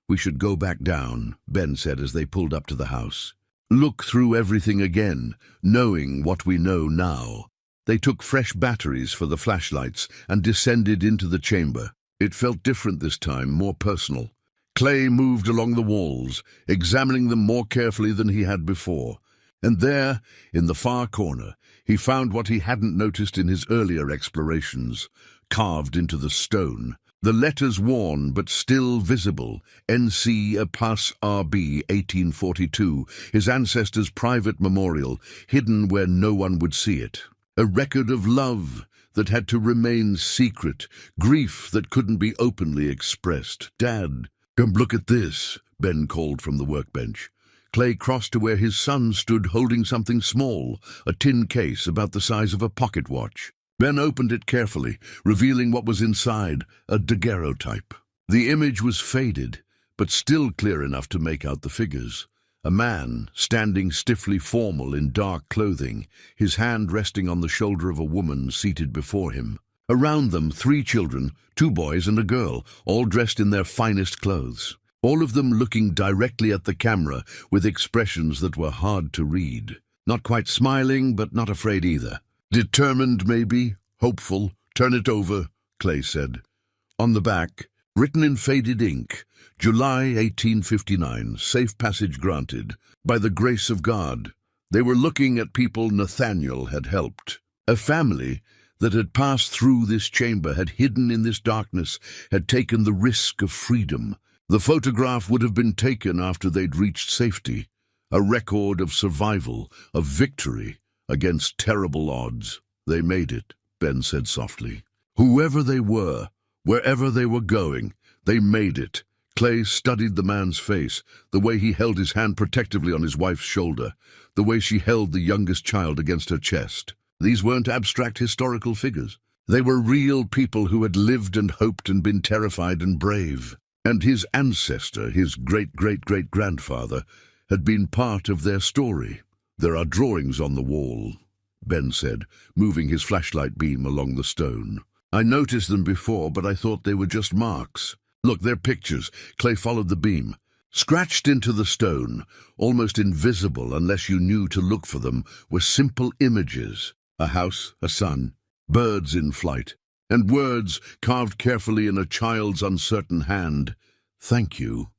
"We should go back down," Ben said as they pulled up to the house. "Look through everything again, knowing what we know now." They took fresh batteries for the flashlights and descended into the chamber. It felt different this time, more personal. Clay moved along the walls, examining them more carefully than he had before. And there, in the far corner, he found what he hadn't noticed in his earlier explorations, carved into the stone. The letters worn but still visible, NC Pas RB 1842, his ancestors' private memorial, hidden where no one would see it. A record of love that had to remain secret, grief that couldn't be openly expressed. "Dad, come look at this," Ben called from the workbench. Clay crossed to where his son stood holding something small, a tin case about the size of a pocket watch. Ben opened it carefully, revealing what was inside, a daguerreotype. The image was faded, but still clear enough to make out the figures. A man, standing stiffly formal in dark clothing, his hand resting on the shoulder of a woman seated before him. Around them, 3 children, 2 boys and a girl, all dressed in their finest clothes. All of them looking directly at the camera with expressions that were hard to read. Not quite smiling, but not afraid either. "Determined, maybe, hopeful, turn it over," Clay said. On the back, written in faded ink, July 1859, safe passage granted. By the grace of God, They were looking at people Nathaniel had helped. A family that had passed through this chamber, had hidden in this darkness, had taken the risk of freedom. The photograph would have been taken after they'd reached safety. A record of survival, of victory against terrible odds. They made it, Ben said softly. Whoever they were, wherever they were going, they made it. Clay studied the man's face, the way he held his hand protectively on his wife's shoulder, the way she held the youngest child against her chest. These weren't abstract historical figures. They were real people who had lived and hoped and been terrified and brave. And his ancestor, his great-great-great-grandfather, had been part of their story. There are drawings on the wall, Ben said, moving his flashlight beam along the stone. I noticed them before, but I thought they were just marks. Look, they're pictures. Clay followed the beam. Scratched into the stone, almost invisible unless you knew to look for them, were simple images. A house, a sun, birds in flight, and words carved carefully in a child's uncertain hand. Thank you.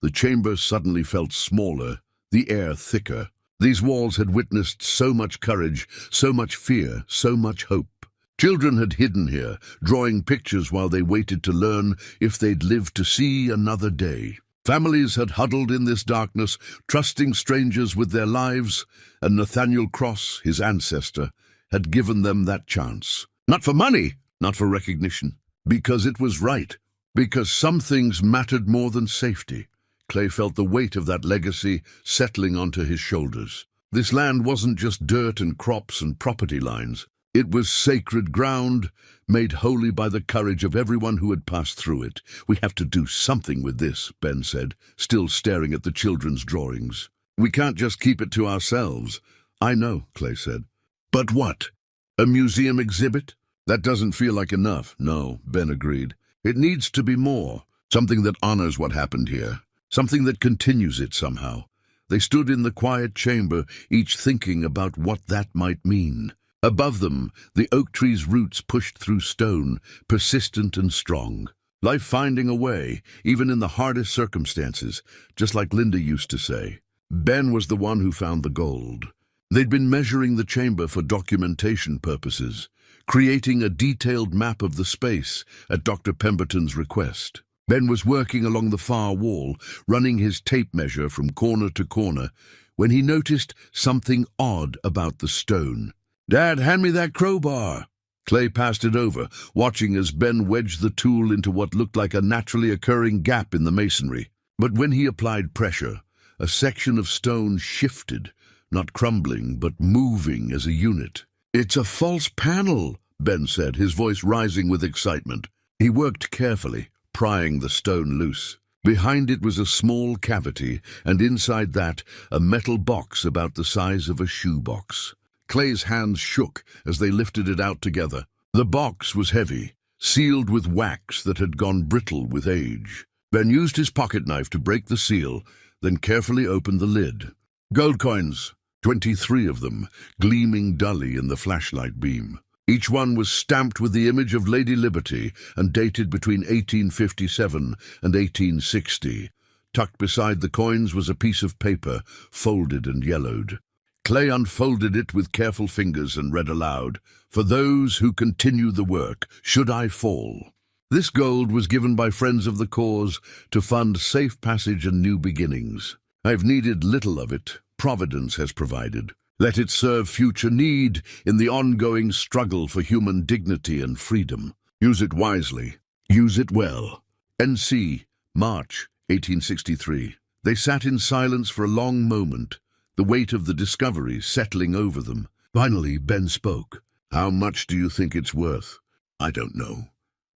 The chamber suddenly felt smaller, the air thicker. These walls had witnessed so much courage, so much fear, so much hope. Children had hidden here, drawing pictures while they waited to learn if they'd live to see another day. Families had huddled in this darkness, trusting strangers with their lives, and Nathaniel Cross, his ancestor, had given them that chance. Not for money, not for recognition, because it was right, because some things mattered more than safety. Clay felt the weight of that legacy settling onto his shoulders. This land wasn't just dirt and crops and property lines. It was sacred ground, made holy by the courage of everyone who had passed through it. We have to do something with this, Ben said, still staring at the children's drawings. We can't just keep it to ourselves. I know, Clay said. But what? A museum exhibit? That doesn't feel like enough. No, Ben agreed. It needs to be more. Something that honors what happened here. Something that continues it somehow. They stood in the quiet chamber, each thinking about what that might mean. Above them, the oak tree's roots pushed through stone, persistent and strong. Life finding a way, even in the hardest circumstances, just like Linda used to say. Ben was the one who found the gold. They'd been measuring the chamber for documentation purposes, creating a detailed map of the space at Dr. Pemberton's request. Ben was working along the far wall, running his tape measure from corner to corner, when he noticed something odd about the stone. Dad, hand me that crowbar. Clay passed it over, watching as Ben wedged the tool into what looked like a naturally occurring gap in the masonry. But when he applied pressure, a section of stone shifted, not crumbling, but moving as a unit. It's a false panel, Ben said, his voice rising with excitement. He worked carefully, prying the stone loose. Behind it was a small cavity, and inside that, a metal box about the size of a shoebox. Clay's hands shook as they lifted it out together. The box was heavy, sealed with wax that had gone brittle with age. Ben used his pocket knife to break the seal, then carefully opened the lid. Gold coins, 23 of them, gleaming dully in the flashlight beam. Each one was stamped with the image of Lady Liberty and dated between 1857 and 1860. Tucked beside the coins was a piece of paper, folded and yellowed. Clay unfolded it with careful fingers and read aloud, "For those who continue the work, should I fall." This gold was given by friends of the cause to fund safe passage and new beginnings. I've needed little of it. Providence has provided. Let it serve future need in the ongoing struggle for human dignity and freedom. Use it wisely. Use it well. N.C., March 1863. They sat in silence for a long moment, the weight of the discovery settling over them. Finally, Ben spoke. How much do you think it's worth? I don't know.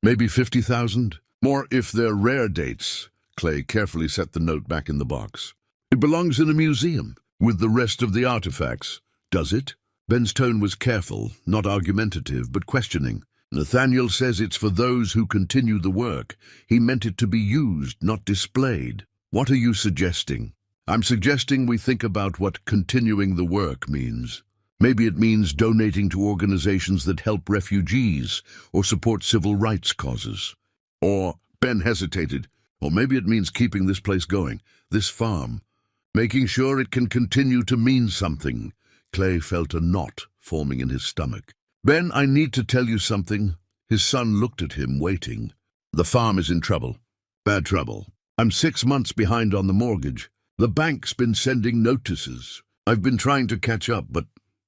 Maybe 50,000? More if they're rare dates. Clay carefully set the note back in the box. It belongs in a museum, with the rest of the artifacts. Does it? Ben's tone was careful, not argumentative, but questioning. Nathaniel says it's for those who continue the work. He meant it to be used, not displayed. What are you suggesting? I'm suggesting we think about what continuing the work means. Maybe it means donating to organizations that help refugees or support civil rights causes. Or, Ben hesitated, or maybe it means keeping this place going, this farm, making sure it can continue to mean something. Clay felt a knot forming in his stomach. "Ben, I need to tell you something." His son looked at him, waiting. "The farm is in trouble. Bad trouble. I'm 6 months behind on the mortgage. The bank's been sending notices. I've been trying to catch up, but—"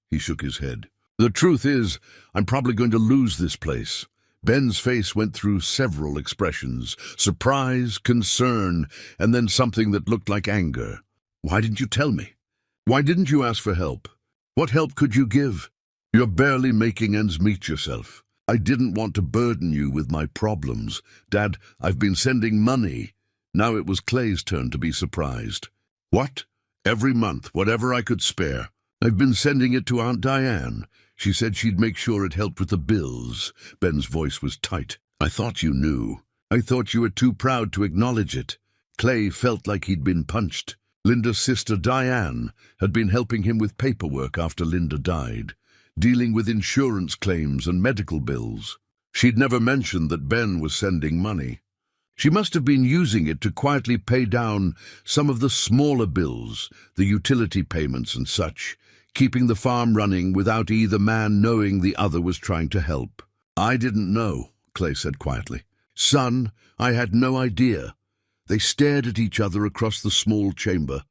He shook his head. "The truth is, I'm probably going to lose this place." Ben's face went through several expressions: surprise, concern, and then something that looked like anger. "Why didn't you tell me? Why didn't you ask for help? What help could you give? You're barely making ends meet yourself. I didn't want to burden you with my problems. Dad, I've been sending money." Now it was Clay's turn to be surprised. "What?" "Every month, whatever I could spare. I've been sending it to Aunt Diane. She said she'd make sure it helped with the bills." Ben's voice was tight. "I thought you knew. I thought you were too proud to acknowledge it." Clay felt like he'd been punched. Linda's sister Diane had been helping him with paperwork after Linda died, dealing with insurance claims and medical bills. She'd never mentioned that Ben was sending money. She must have been using it to quietly pay down some of the smaller bills, the utility payments and such, keeping the farm running without either man knowing the other was trying to help. "I didn't know," Clay said quietly. "Son, I had no idea." They stared at each other across the small chamber,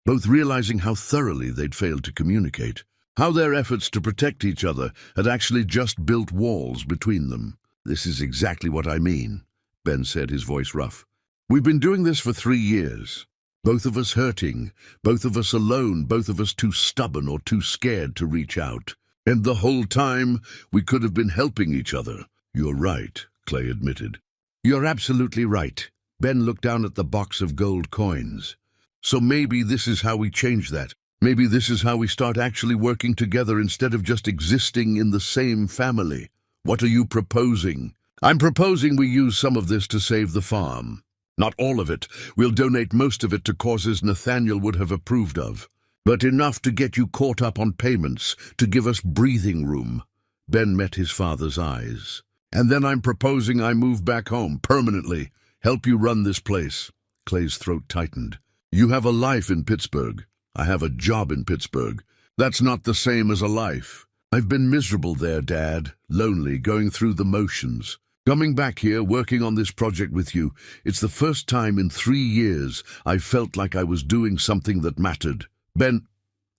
both realizing how thoroughly they'd failed to communicate, how their efforts to protect each other had actually just built walls between them. "This is exactly what I mean," Ben said, his voice rough. "We've been doing this for 3 years. Both of us hurting, both of us alone, both of us too stubborn or too scared to reach out. And the whole time, we could have been helping each other." "You're right," Clay admitted. "You're absolutely right." Ben looked down at the box of gold coins. "So maybe this is how we change that. Maybe this is how we start actually working together instead of just existing in the same family. What are you proposing?" "I'm proposing we use some of this to save the farm. Not all of it. We'll donate most of it to causes Nathaniel would have approved of. But enough to get you caught up on payments, to give us breathing room." Ben met his father's eyes. "And then I'm proposing I move back home, permanently, help you run this place." Clay's throat tightened. "You have a life in Pittsburgh. I have a job in Pittsburgh. That's not the same as a life. I've been miserable there, Dad, lonely, going through the motions. Coming back here, working on this project with you, it's the first time in 3 years I felt like I was doing something that mattered." "Ben,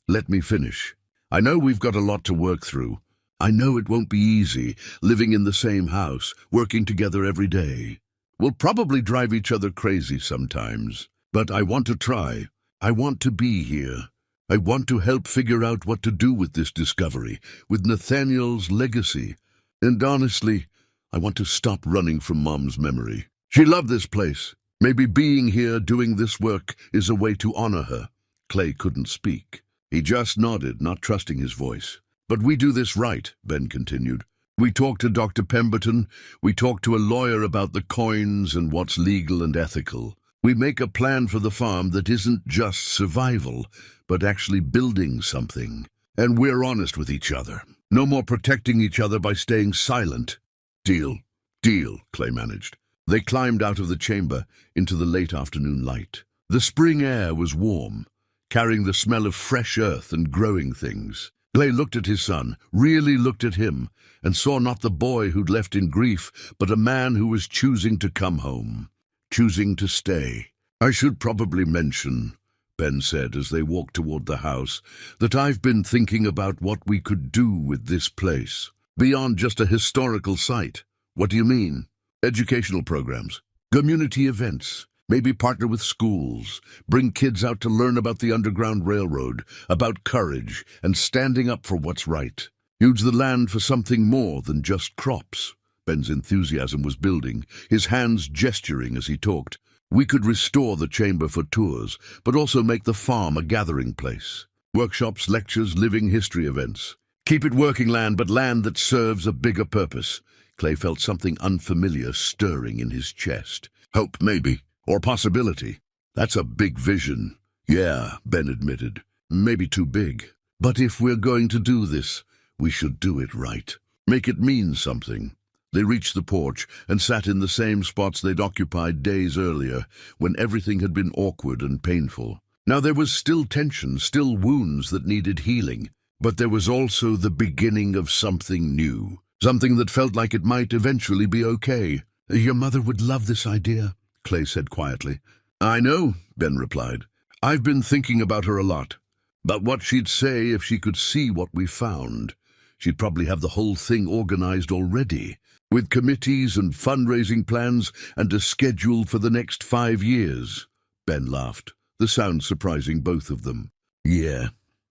let me finish. I know we've got a lot to work through. I know it won't be easy, living in the same house, working together every day. We'll probably drive each other crazy sometimes. But I want to try. I want to be here. I want to help figure out what to do with this discovery, with Nathaniel's legacy. And honestly, I want to stop running from Mom's memory. She loved this place. Maybe being here doing this work is a way to honor her." Clay couldn't speak. He just nodded, not trusting his voice. "But we do this right," Ben continued. "We talk to Dr. Pemberton. We talk to a lawyer about the coins and what's legal and ethical. We make a plan for the farm that isn't just survival, but actually building something. And we're honest with each other. No more protecting each other by staying silent." "Deal. Deal," Clay managed. They climbed out of the chamber into the late afternoon light. The spring air was warm, carrying the smell of fresh earth and growing things. Clay looked at his son, really looked at him, and saw not the boy who'd left in grief, but a man who was choosing to come home, choosing to stay. "I should probably mention," Ben said as they walked toward the house, "that I've been thinking about what we could do with this place. Beyond just a historical site." "What do you mean?" "Educational programs, community events, maybe partner with schools, bring kids out to learn about the Underground Railroad, about courage and standing up for what's right. Use the land for something more than just crops." Ben's enthusiasm was building, his hands gesturing as he talked. "We could restore the chamber for tours, but also make the farm a gathering place. Workshops, lectures, living history events. Keep it working land, but land that serves a bigger purpose." Clay felt something unfamiliar stirring in his chest. "Hope, maybe. Or possibility. That's a big vision." "Yeah," Ben admitted. "Maybe too big. But if we're going to do this, we should do it right. Make it mean something." They reached the porch and sat in the same spots they'd occupied days earlier, when everything had been awkward and painful. Now there was still tension, still wounds that needed healing, But there was also the beginning of something new, something that felt like it might eventually be okay. Your mother would love this idea, Clay said quietly. I know, Ben replied. I've been thinking about her a lot. But what she'd say if she could see what we found. She'd probably have the whole thing organized already, with committees and fundraising plans and a schedule for the next 5 years. Ben laughed, the sound surprising both of them. Yeah,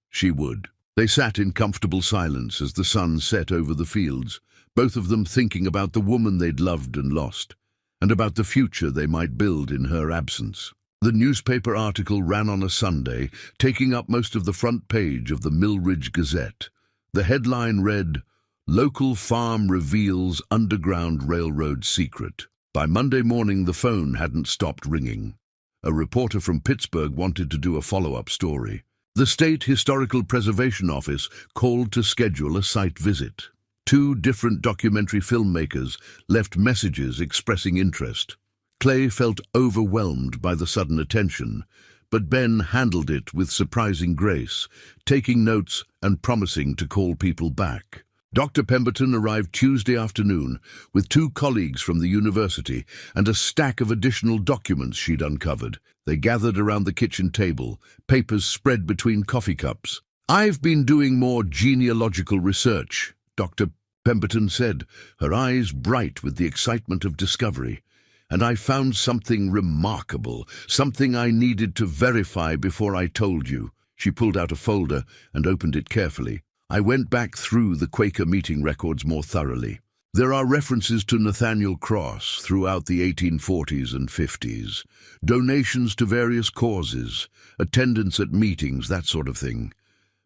she would. They sat in comfortable silence as the sun set over the fields, both of them thinking about the woman they'd loved and lost, and about the future they might build in her absence. The newspaper article ran on a Sunday, taking up most of the front page of the Millridge Gazette. The headline read, "Local Farm Reveals Underground Railroad Secret." By Monday morning, the phone hadn't stopped ringing. A reporter from Pittsburgh wanted to do a follow-up story. The State Historical Preservation Office called to schedule a site visit. 2 different documentary filmmakers left messages expressing interest. Clay felt overwhelmed by the sudden attention, but Ben handled it with surprising grace, taking notes and promising to call people back. Dr. Pemberton arrived Tuesday afternoon with 2 colleagues from the university and a stack of additional documents she'd uncovered. They gathered around the kitchen table, papers spread between coffee cups. I've been doing more genealogical research, Dr. Pemberton said, her eyes bright with the excitement of discovery. And I found something remarkable, something I needed to verify before I told you. She pulled out a folder and opened it carefully. I went back through the Quaker meeting records more thoroughly. There are references to Nathaniel Cross throughout the 1840s and 50s, donations to various causes, attendance at meetings, that sort of thing.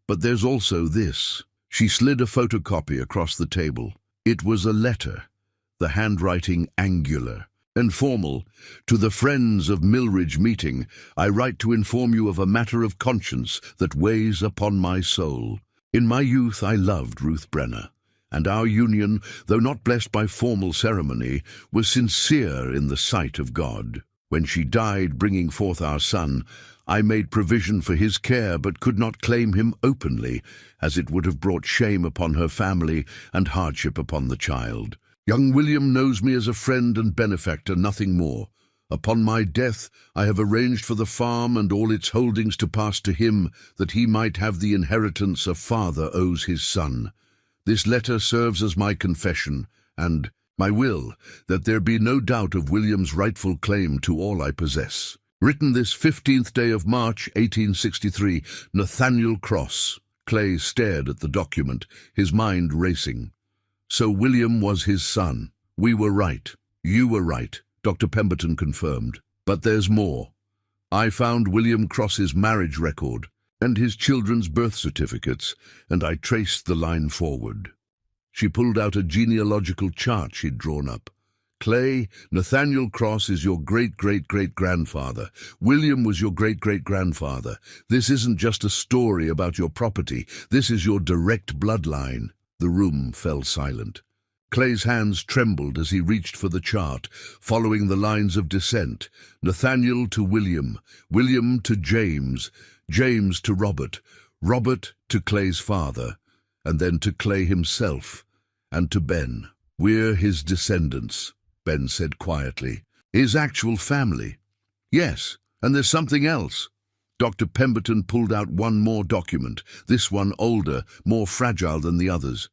But there's also this. She slid a photocopy across the table. It was a letter, the handwriting angular and formal. To the friends of Millridge meeting, I write to inform you of a matter of conscience that weighs upon my soul. In my youth I loved Ruth Brenner, and our union, though not blessed by formal ceremony, was sincere in the sight of God. When she died, bringing forth our son, I made provision for his care, but could not claim him openly, as it would have brought shame upon her family and hardship upon the child. Young William knows me as a friend and benefactor, nothing more. Upon my death, I have arranged for the farm and all its holdings to pass to him, that he might have the inheritance a father owes his son. This letter serves as my confession, and my will, that there be no doubt of William's rightful claim to all I possess. Written this 15th day of March, 1863, Nathaniel Cross. Clay stared at the document, his mind racing. So William was his son. We were right. You were right, Dr. Pemberton confirmed. But there's more. I found William Cross's marriage record and his children's birth certificates, and I traced the line forward. She pulled out a genealogical chart she'd drawn up. Clay, Nathaniel Cross is your great-great-great-grandfather. William was your great-great-grandfather. This isn't just a story about your property. This is your direct bloodline. The room fell silent. Clay's hands trembled as he reached for the chart, following the lines of descent. Nathaniel to William, William to James, James to Robert, Robert to Clay's father, and then to Clay himself, and to Ben. We're his descendants, Ben said quietly. His actual family. Yes, and there's something else. Dr. Pemberton pulled out one more document, this one older, more fragile than the others.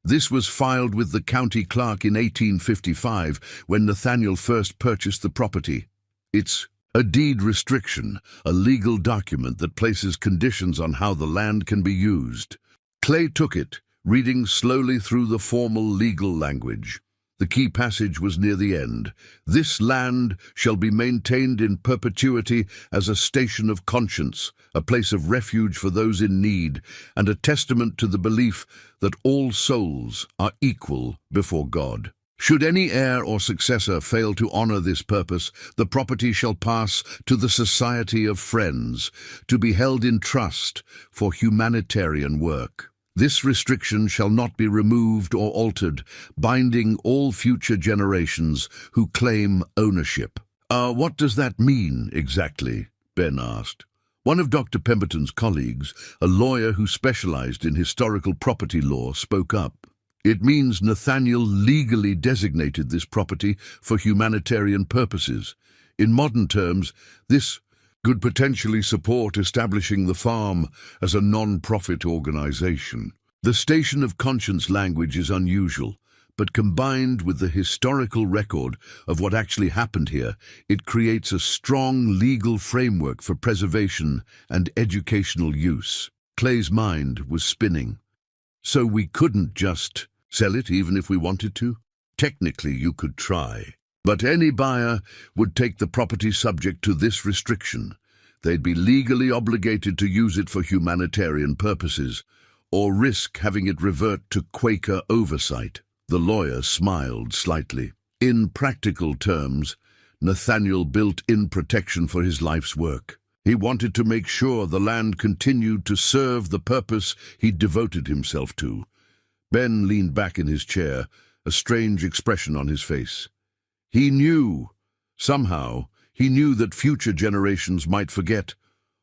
This was filed with the county clerk in 1855, when Nathaniel first purchased the property. It's a deed restriction, a legal document that places conditions on how the land can be used. Clay took it, reading slowly through the formal legal language. The key passage was near the end. This land shall be maintained in perpetuity as a station of conscience, a place of refuge for those in need, and a testament to the belief that all souls are equal before God. Should any heir or successor fail to honor this purpose, the property shall pass to the Society of Friends, to be held in trust for humanitarian work. This restriction shall not be removed or altered, binding all future generations who claim ownership. What does that mean exactly? Ben asked. One of Dr. Pemberton's colleagues, a lawyer who specialized in historical property law, spoke up. It means Nathaniel legally designated this property for humanitarian purposes. In modern terms, this could potentially support establishing the farm as a non-profit organization. The station of conscience language is unusual, but combined with the historical record of what actually happened here, it creates a strong legal framework for preservation and educational use. Clay's mind was spinning. So we couldn't just sell it even if we wanted to? Technically, you could try. But any buyer would take the property subject to this restriction. They'd be legally obligated to use it for humanitarian purposes, or risk having it revert to Quaker oversight. The lawyer smiled slightly. In practical terms, Nathaniel built in protection for his life's work. He wanted to make sure the land continued to serve the purpose he'd devoted himself to. Ben leaned back in his chair, a strange expression on his face. He knew, somehow, he knew that future generations might forget,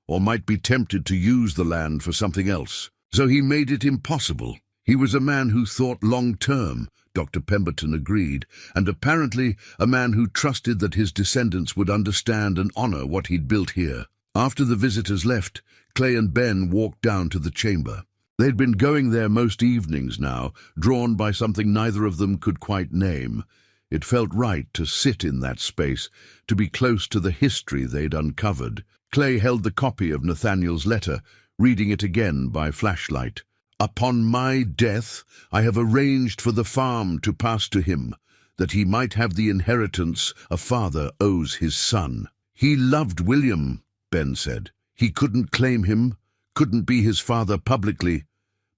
or might be tempted to use the land for something else. So he made it impossible. He was a man who thought long-term, Dr. Pemberton agreed, and apparently a man who trusted that his descendants would understand and honor what he'd built here. After the visitors left, Clay and Ben walked down to the chamber. They'd been going there most evenings now, drawn by something neither of them could quite name. It felt right to sit in that space, to be close to the history they'd uncovered. Clay held the copy of Nathaniel's letter, reading it again by flashlight. "Upon my death, I have arranged for the farm to pass to him, that he might have the inheritance a father owes his son." "He loved William," Ben said. "He couldn't claim him, couldn't be his father publicly,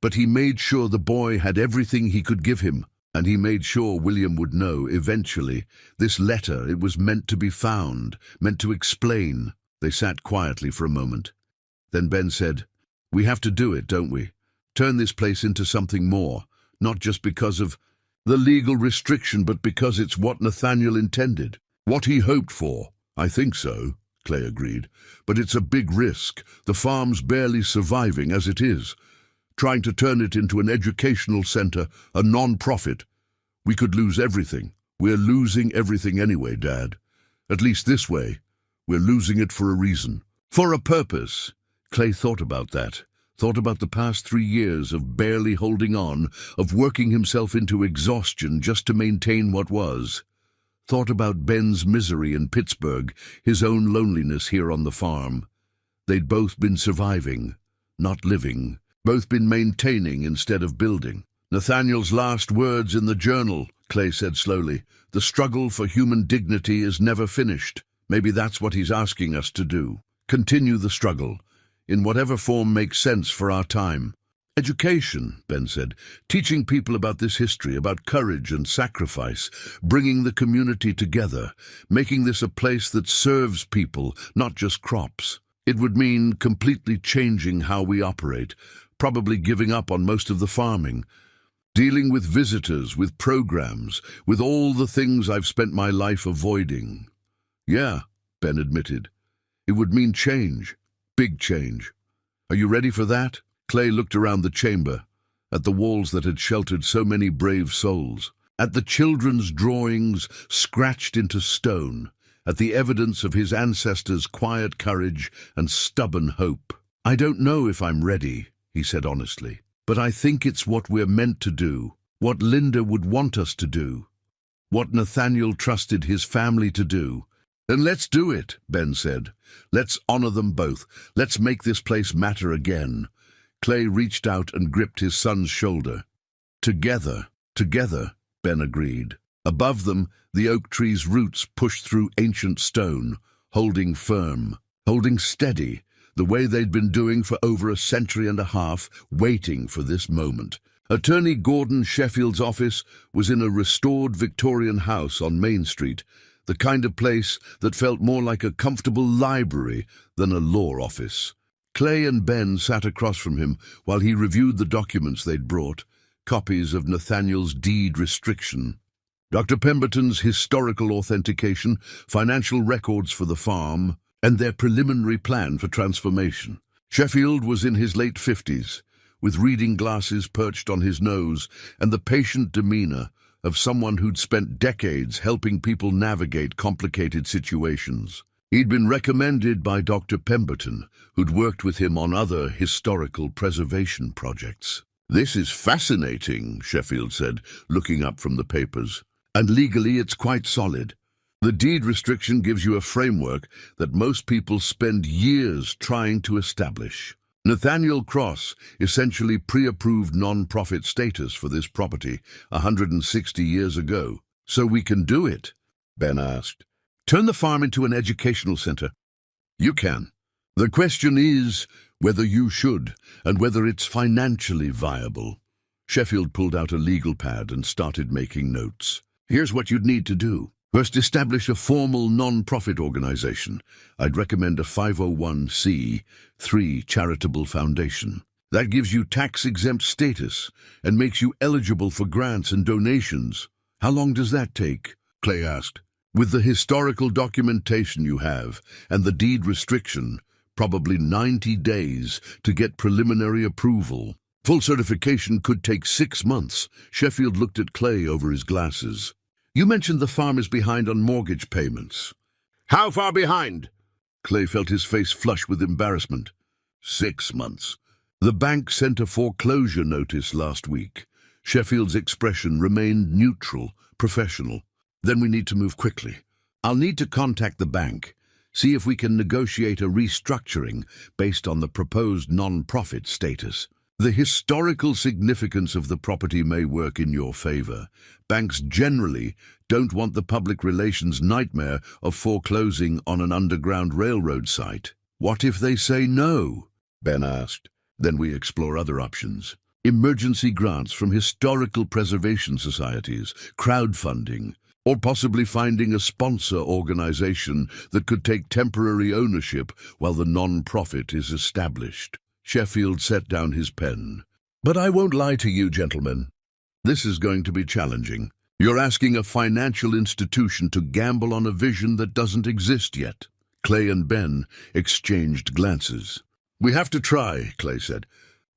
but he made sure the boy had everything he could give him, and he made sure William would know eventually. This letter, it was meant to be found, meant to explain." They sat quietly for a moment. Then Ben said, "We have to do it, don't we? Turn this place into something more, not just because of the legal restriction, but because it's what Nathaniel intended, what he hoped for." "I think so," Clay agreed, "but it's a big risk. The farm's barely surviving as it is. Trying to turn it into an educational center, a non-profit. We could lose everything. We're losing everything anyway, Dad. At least this way. We're losing it for a reason, for a purpose." Clay thought about that. Thought about the past 3 years of barely holding on, of working himself into exhaustion just to maintain what was. Thought about Ben's misery in Pittsburgh, his own loneliness here on the farm. They'd both been surviving, not living, both been maintaining instead of building. "Nathaniel's last words in the journal," Clay said slowly. "The struggle for human dignity is never finished. Maybe that's what he's asking us to do. Continue the struggle, in whatever form makes sense for our time." "Education," Ben said. "Teaching people about this history, about courage and sacrifice, bringing the community together, making this a place that serves people, not just crops. It would mean completely changing how we operate, probably giving up on most of the farming, dealing with visitors, with programs, with all the things I've spent my life avoiding." "Yeah," Ben admitted. "It would mean change, big change. Are you ready for that?" Clay looked around the chamber, at the walls that had sheltered so many brave souls, at the children's drawings scratched into stone, at the evidence of his ancestors' quiet courage and stubborn hope. "I don't know if I'm ready," he said honestly, "but I think it's what we're meant to do, what Linda would want us to do, what Nathaniel trusted his family to do." "Then let's do it," Ben said. "Let's honor them both. Let's make this place matter again." Clay reached out and gripped his son's shoulder. Together, Ben agreed. Above them, the oak tree's roots pushed through ancient stone, holding firm, holding steady, the way they'd been doing for over a century and a half, waiting for this moment. Attorney Gordon Sheffield's office was in a restored Victorian house on Main Street, the kind of place that felt more like a comfortable library than a law office. Clay and Ben sat across from him while he reviewed the documents they'd brought, copies of Nathaniel's deed restriction, Dr. Pemberton's historical authentication, financial records for the farm, and their preliminary plan for transformation. Sheffield was in his late 50s, with reading glasses perched on his nose and the patient demeanor of someone who'd spent decades helping people navigate complicated situations. He'd been recommended by Dr. Pemberton, who'd worked with him on other historical preservation projects. "This is fascinating," Sheffield said, looking up from the papers. "And legally it's quite solid. The deed restriction gives you a framework that most people spend years trying to establish. Nathaniel Cross essentially pre-approved non-profit status for this property 160 years ago. So we can do it?" Ben asked. "Turn the farm into an educational center." "You can. The question is whether you should, and whether it's financially viable." Sheffield pulled out a legal pad and started making notes. "Here's what you'd need to do. First, establish a formal non-profit organization. I'd recommend a 501c3 charitable foundation. That gives you tax-exempt status and makes you eligible for grants and donations." "How long does that take?" Clay asked. "With the historical documentation you have and the deed restriction, probably 90 days to get preliminary approval. Full certification could take 6 months." Sheffield looked at Clay over his glasses. "You mentioned the farm is behind on mortgage payments." "How far behind?" Clay felt his face flush with embarrassment. 6 months. "The bank sent a foreclosure notice last week." Sheffield's expression remained neutral, professional. "Then we need to move quickly. I'll need to contact the bank, see if we can negotiate a restructuring based on the proposed non-profit status. The historical significance of the property may work in your favor. Banks generally don't want the public relations nightmare of foreclosing on an underground railroad site." "What if they say no?" Ben asked. "Then we explore other options. Emergency grants from historical preservation societies, crowdfunding, or possibly finding a sponsor organization that could take temporary ownership while the non-profit is established." Sheffield set down his pen. "But I won't lie to you, gentlemen. This is going to be challenging. You're asking a financial institution to gamble on a vision that doesn't exist yet." Clay and Ben exchanged glances. "We have to try," Clay said.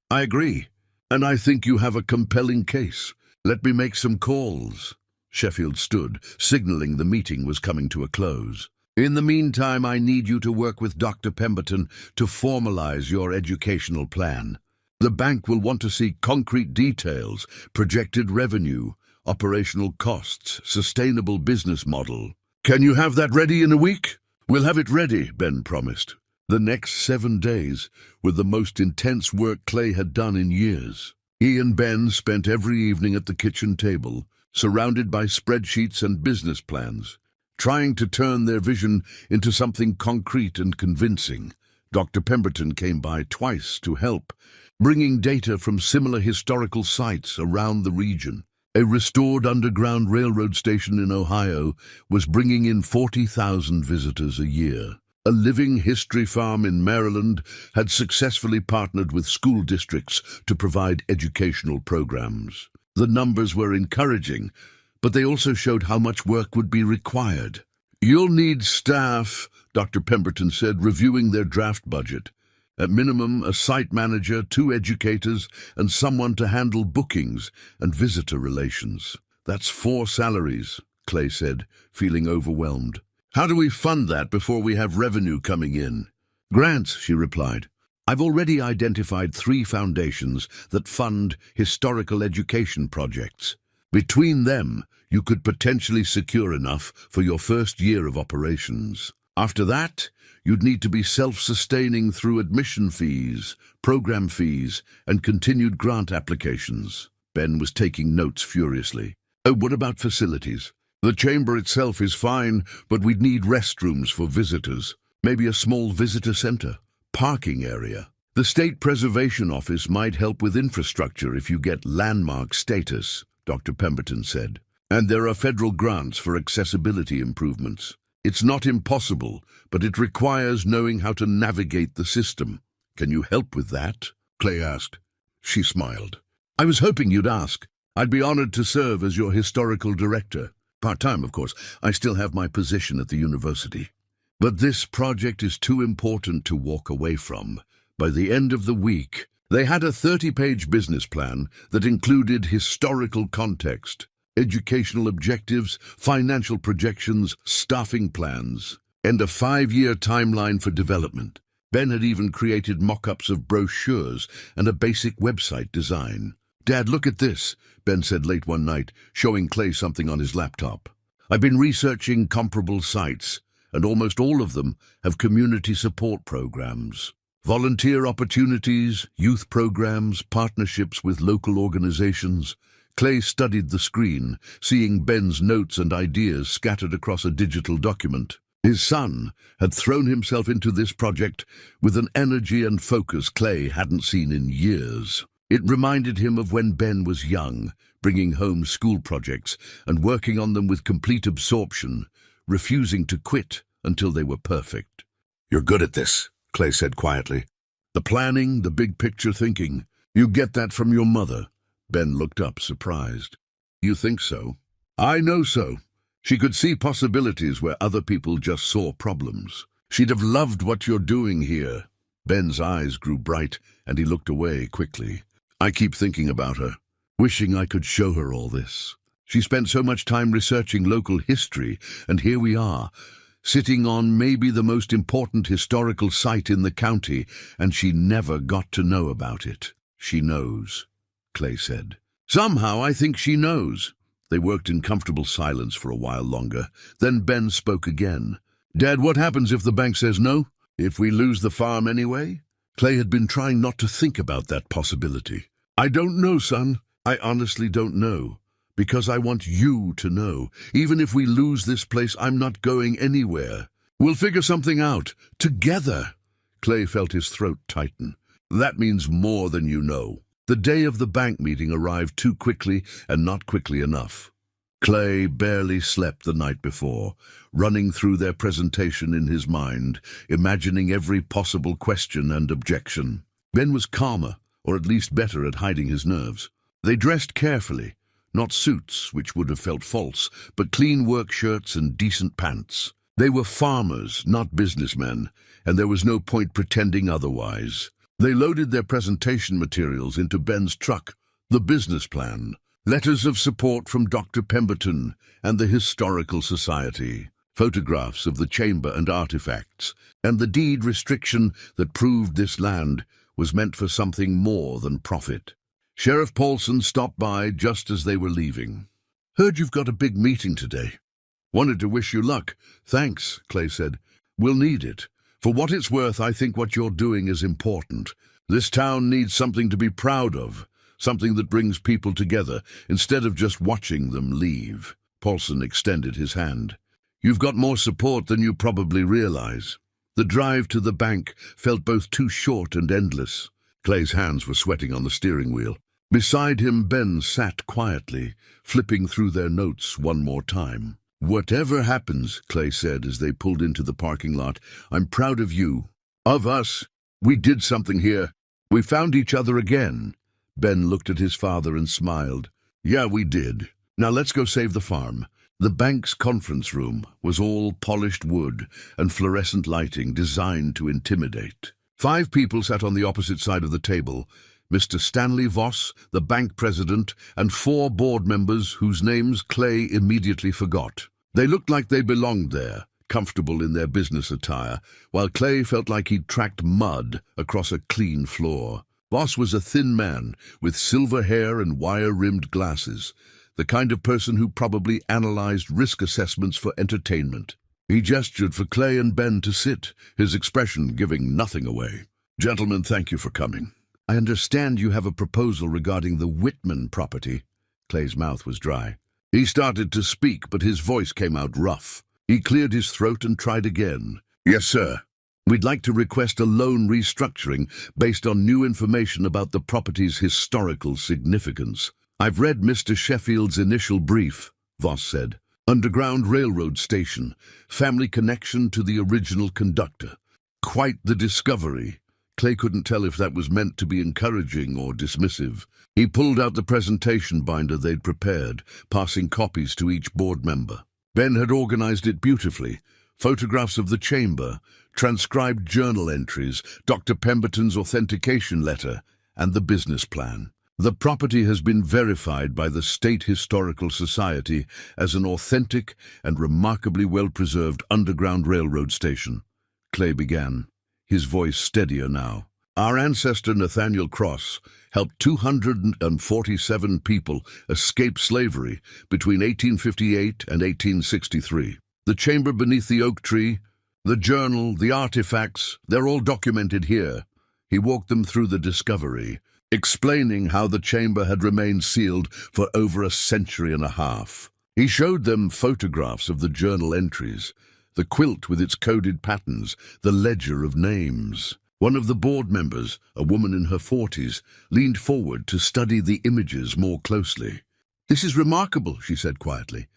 "I agree, and I think you have a compelling case. Let me make some calls." Sheffield stood, signaling the meeting was coming to a close. "In the meantime, I need you to work with Dr. Pemberton to formalize your educational plan. The bank will want to see concrete details, projected revenue, operational costs, sustainable business model." "Can you have that ready in a week?" "We'll have it ready," Ben promised. The next 7 days were the most intense work Clay had done in years. He and Ben spent every evening at the kitchen table, surrounded by spreadsheets and business plans, trying to turn their vision into something concrete and convincing. Dr. Pemberton came by twice to help, bringing data from similar historical sites around the region. A restored underground railroad station in Ohio was bringing in 40,000 visitors a year. A living history farm in Maryland had successfully partnered with school districts to provide educational programs. The numbers were encouraging, but they also showed how much work would be required. "You'll need staff," Dr. Pemberton said, reviewing their draft budget. "At minimum, a site manager, 2 educators, and someone to handle bookings and visitor relations." "That's 4 salaries," Clay said, feeling overwhelmed. "How do we fund that before we have revenue coming in?" "Grants," she replied. "I've already identified 3 foundations that fund historical education projects. Between them, you could potentially secure enough for your first year of operations. After that, you'd need to be self-sustaining through admission fees, program fees, and continued grant applications." Ben was taking notes furiously. "Oh, what about facilities? The chamber itself is fine, but we'd need restrooms for visitors, maybe a small visitor center, parking area. The State Preservation Office might help with infrastructure if you get landmark status," Dr. Pemberton said. "And there are federal grants for accessibility improvements. It's not impossible, but it requires knowing how to navigate the system. Can you help with that?" Clay asked. She smiled. "I was hoping you'd ask. I'd be honored to serve as your historical director. Part-time, of course. I still have my position at the university. But this project is too important to walk away from. By the end of the week, they had a 30-page business plan that included historical context, educational objectives, financial projections, staffing plans, and a 5-year timeline for development. Ben had even created mock-ups of brochures and a basic website design. "Dad, look at this," Ben said late one night, showing Clay something on his laptop. "I've been researching comparable sites, and almost all of them have community support programs. Volunteer opportunities, youth programs, partnerships with local organizations." Clay studied the screen, seeing Ben's notes and ideas scattered across a digital document. His son had thrown himself into this project with an energy and focus Clay hadn't seen in years. It reminded him of when Ben was young, bringing home school projects and working on them with complete absorption, refusing to quit until they were perfect. "You're good at this," Clay said quietly. "The planning, the big picture thinking. You get that from your mother." Ben looked up, surprised. "You think so?" "I know so." She could see possibilities where other people just saw problems. "She'd have loved what you're doing here." Ben's eyes grew bright, and he looked away quickly. "I keep thinking about her, wishing I could show her all this. She spent so much time researching local history, and here we are, sitting on maybe the most important historical site in the county, and she never got to know about it." "She knows," Clay said. "Somehow I think she knows." They worked in comfortable silence for a while longer. Then Ben spoke again. "Dad, what happens if the bank says no? If we lose the farm anyway?" Clay had been trying not to think about that possibility. "I don't know, son. I honestly don't know. Because I want you to know. Even if we lose this place, I'm not going anywhere. We'll figure something out. Together." Clay felt his throat tighten. "That means more than you know." The day of the bank meeting arrived too quickly and not quickly enough. Clay barely slept the night before, running through their presentation in his mind, imagining every possible question and objection. Ben was calmer, or at least better at hiding his nerves. They dressed carefully, not suits, which would have felt false, but clean work shirts and decent pants. They were farmers, not businessmen, and there was no point pretending otherwise. They loaded their presentation materials into Ben's truck, the business plan, letters of support from Dr. Pemberton and the Historical Society, photographs of the chamber and artifacts, and the deed restriction that proved this land was meant for something more than profit. Sheriff Paulson stopped by just as they were leaving. "Heard you've got a big meeting today. Wanted to wish you luck." "Thanks," Clay said. "We'll need it. For what it's worth, I think what you're doing is important. This town needs something to be proud of, something that brings people together, instead of just watching them leave." Paulson extended his hand. "You've got more support than you probably realize." The drive to the bank felt both too short and endless. Clay's hands were sweating on the steering wheel. Beside him, Ben sat quietly, flipping through their notes one more time. "Whatever happens," Clay said as they pulled into the parking lot, "I'm proud of you. Of us. We did something here. We found each other again." Ben looked at his father and smiled. "Yeah, we did. Now let's go save the farm." The bank's conference room was all polished wood and fluorescent lighting designed to intimidate. 5 people sat on the opposite side of the table: Mr. Stanley Voss, the bank president, and 4 board members whose names Clay immediately forgot. They looked like they belonged there, comfortable in their business attire, while Clay felt like he'd tracked mud across a clean floor. Voss was a thin man with silver hair and wire-rimmed glasses, the kind of person who probably analyzed risk assessments for entertainment. He gestured for Clay and Ben to sit, his expression giving nothing away. "Gentlemen, thank you for coming. I understand you have a proposal regarding the Whitman property." Clay's mouth was dry. He started to speak, but his voice came out rough. He cleared his throat and tried again. "Yes, sir. We'd like to request a loan restructuring based on new information about the property's historical significance." "I've read Mr. Sheffield's initial brief," Voss said. "Underground railroad station, family connection to the original conductor. Quite the discovery." Clay couldn't tell if that was meant to be encouraging or dismissive. He pulled out the presentation binder they'd prepared, passing copies to each board member. Ben had organized it beautifully: photographs of the chamber, transcribed journal entries, Dr. Pemberton's authentication letter, and the business plan. The property has been verified by the State Historical Society as an authentic and remarkably well-preserved underground railroad station. Clay began, his voice steadier now. Our ancestor Nathaniel Cross helped 247 people escape slavery between 1858 and 1863. The chamber beneath the oak tree, the journal, the artifacts, they're all documented here. He walked them through the discovery, explaining how the chamber had remained sealed for over a century and a half. He showed them photographs of the journal entries, the quilt with its coded patterns, the ledger of names. One of the board members, a woman in her 40s, leaned forward to study the images more closely. "This is remarkable," she said quietly.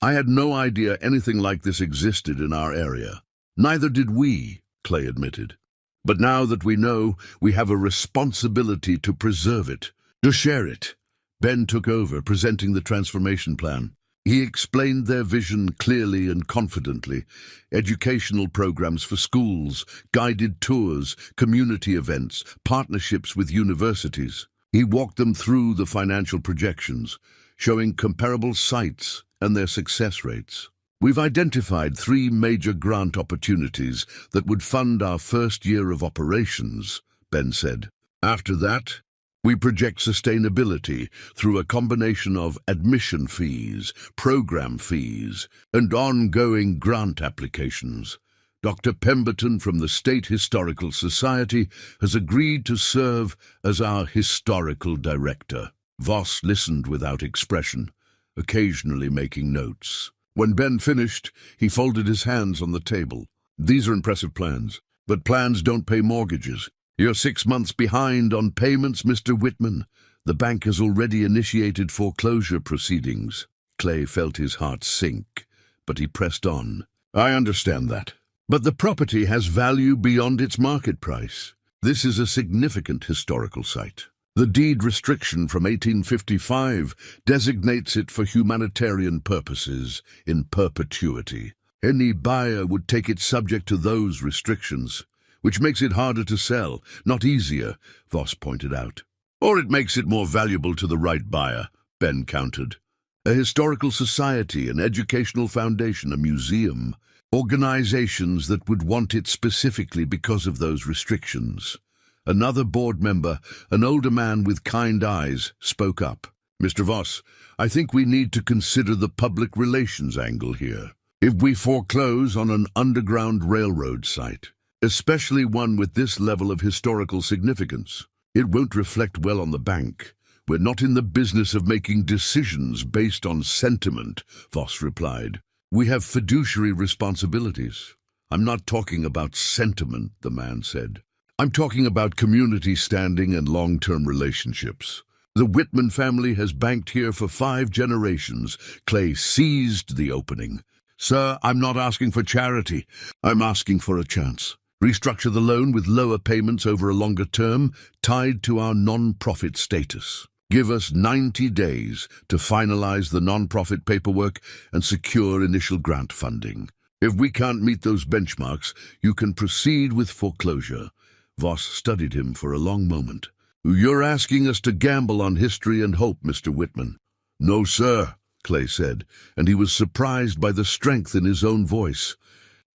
"I had no idea anything like this existed in our area." "Neither did we," Clay admitted. "But now that we know, we have a responsibility to preserve it, to share it." Ben took over, presenting the transformation plan. He explained their vision clearly and confidently. Educational programs for schools, guided tours, community events, partnerships with universities. He walked them through the financial projections, showing comparable sites and their success rates. "We've identified 3 major grant opportunities that would fund our first year of operations," Ben said. "After that, we project sustainability through a combination of admission fees, program fees, and ongoing grant applications. Dr. Pemberton from the State Historical Society has agreed to serve as our historical director." Voss listened without expression, occasionally making notes. When Ben finished, he folded his hands on the table. "These are impressive plans, but plans don't pay mortgages. You're 6 months behind on payments, Mr. Whitman. The bank has already initiated foreclosure proceedings." Clay felt his heart sink, but he pressed on. "I understand that. But the property has value beyond its market price. This is a significant historical site. The deed restriction from 1855 designates it for humanitarian purposes in perpetuity. Any buyer would take it subject to those restrictions, which makes it harder to sell, not easier," Voss pointed out. "Or it makes it more valuable to the right buyer," Ben countered. "A historical society, an educational foundation, a museum, organizations that would want it specifically because of those restrictions." Another board member, an older man with kind eyes, spoke up. "Mr. Voss, I think we need to consider the public relations angle here. If we foreclose on an underground railroad site, especially one with this level of historical significance, it won't reflect well on the bank. We're not in the business of making decisions based on sentiment," Voss replied. "We have fiduciary responsibilities." "I'm not talking about sentiment," the man said. "I'm talking about community standing and long-term relationships. The Whitman family has banked here for 5 generations." Clay seized the opening. "Sir, I'm not asking for charity. I'm asking for a chance. Restructure the loan with lower payments over a longer term, tied to our non-profit status. Give us 90 days to finalize the non-profit paperwork and secure initial grant funding. If we can't meet those benchmarks, you can proceed with foreclosure." Voss studied him for a long moment. "You're asking us to gamble on history and hope, Mr. Whitman." "No, sir," Clay said, and he was surprised by the strength in his own voice.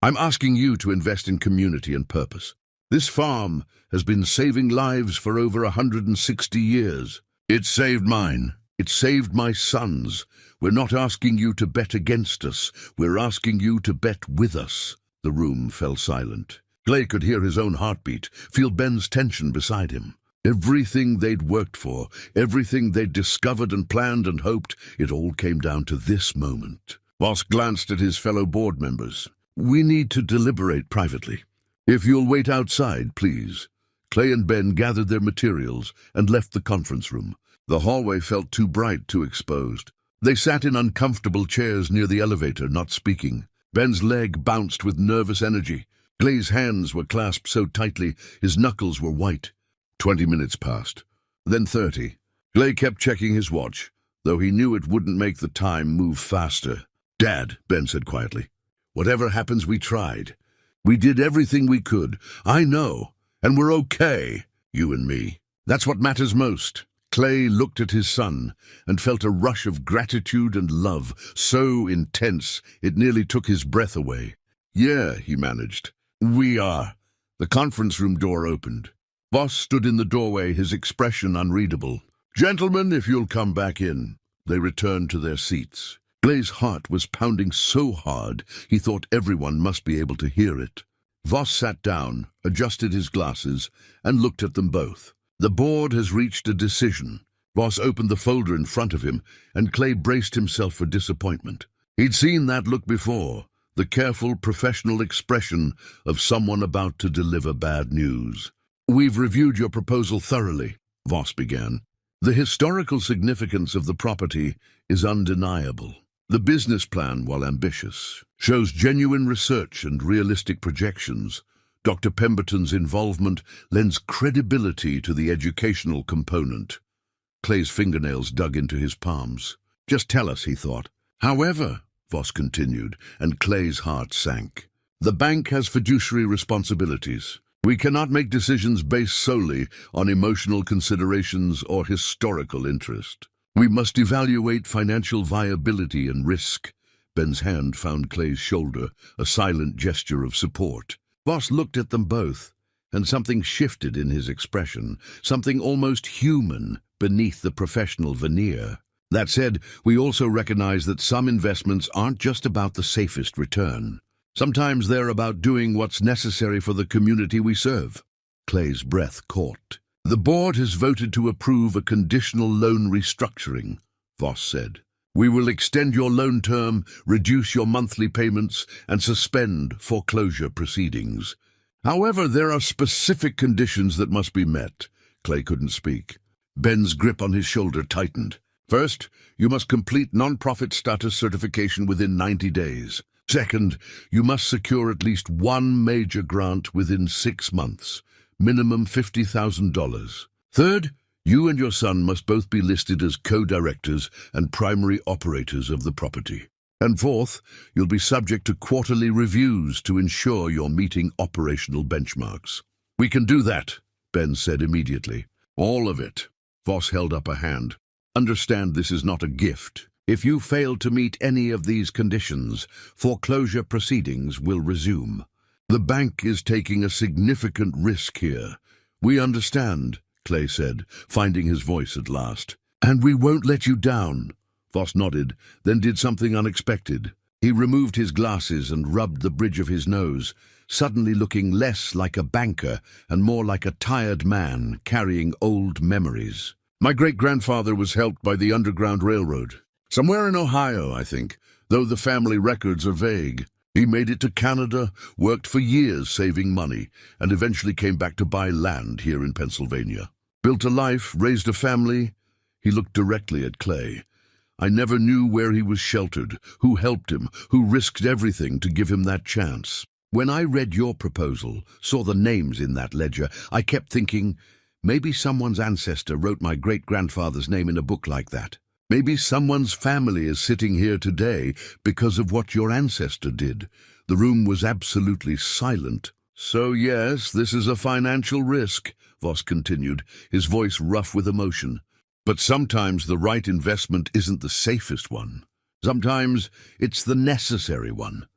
"I'm asking you to invest in community and purpose. This farm has been saving lives for over 160 years. It saved mine. It saved my sons. We're not asking you to bet against us. We're asking you to bet with us." The room fell silent. Clay could hear his own heartbeat, feel Ben's tension beside him. Everything they'd worked for, everything they'd discovered and planned and hoped, it all came down to this moment. Voss glanced at his fellow board members. "We need to deliberate privately. If you'll wait outside, please." Clay and Ben gathered their materials and left the conference room. The hallway felt too bright, too exposed. They sat in uncomfortable chairs near the elevator, not speaking. Ben's leg bounced with nervous energy. Clay's hands were clasped so tightly his knuckles were white. 20 minutes passed, then 30. Clay kept checking his watch, though he knew it wouldn't make the time move faster. "Dad," Ben said quietly, Whatever happens, we tried. We did everything we could. I know. And we're okay, you and me. That's what matters most. Clay looked at his son and felt a rush of gratitude and love, so intense it nearly took his breath away. Yeah, he managed. We are. The conference room door opened. Voss stood in the doorway, his expression unreadable. Gentlemen, if you'll come back in. They returned to their seats. Clay's heart was pounding so hard he thought everyone must be able to hear it. Voss sat down, adjusted his glasses, and looked at them both. The board has reached a decision. Voss opened the folder in front of him, and Clay braced himself for disappointment. He'd seen that look before, the careful, professional expression of someone about to deliver bad news. We've reviewed your proposal thoroughly, Voss began. The historical significance of the property is undeniable. The business plan, while ambitious, shows genuine research and realistic projections. Dr. Pemberton's involvement lends credibility to the educational component. Clay's fingernails dug into his palms. Just tell us, he thought. However, Voss continued, and Clay's heart sank. The bank has fiduciary responsibilities. We cannot make decisions based solely on emotional considerations or historical interest. We must evaluate financial viability and risk. Ben's hand found Clay's shoulder, a silent gesture of support. Voss looked at them both, and something shifted in his expression, something almost human beneath the professional veneer. That said, we also recognize that some investments aren't just about the safest return. Sometimes they're about doing what's necessary for the community we serve. Clay's breath caught. The board has voted to approve a conditional loan restructuring, Voss said. We will extend your loan term, reduce your monthly payments, and suspend foreclosure proceedings. However, there are specific conditions that must be met. Clay couldn't speak. Ben's grip on his shoulder tightened. First, you must complete non-profit status certification within 90 days. Second, you must secure at least one major grant within 6 months, minimum $50,000. Third, you and your son must both be listed as co-directors and primary operators of the property. And fourth, you'll be subject to quarterly reviews to ensure you're meeting operational benchmarks. We can do that, Ben said immediately. All of it. Voss held up a hand. Understand this is not a gift. If you fail to meet any of these conditions, foreclosure proceedings will resume. The bank is taking a significant risk here. We understand, Clay said, finding his voice at last. And we won't let you down. Voss nodded, then did something unexpected. He removed his glasses and rubbed the bridge of his nose, suddenly looking less like a banker and more like a tired man carrying old memories. My great-grandfather was helped by the Underground Railroad. Somewhere in Ohio, I think, though the family records are vague. He made it to Canada, worked for years saving money, and eventually came back to buy land here in Pennsylvania. Built a life, raised a family. He looked directly at Clay. I never knew where he was sheltered, who helped him, who risked everything to give him that chance. When I read your proposal, saw the names in that ledger, I kept thinking, maybe someone's ancestor wrote my great-grandfather's name in a book like that. Maybe someone's family is sitting here today because of what your ancestor did. The room was absolutely silent. So yes, this is a financial risk, Voss continued, his voice rough with emotion. But sometimes the right investment isn't the safest one. Sometimes it's the necessary one.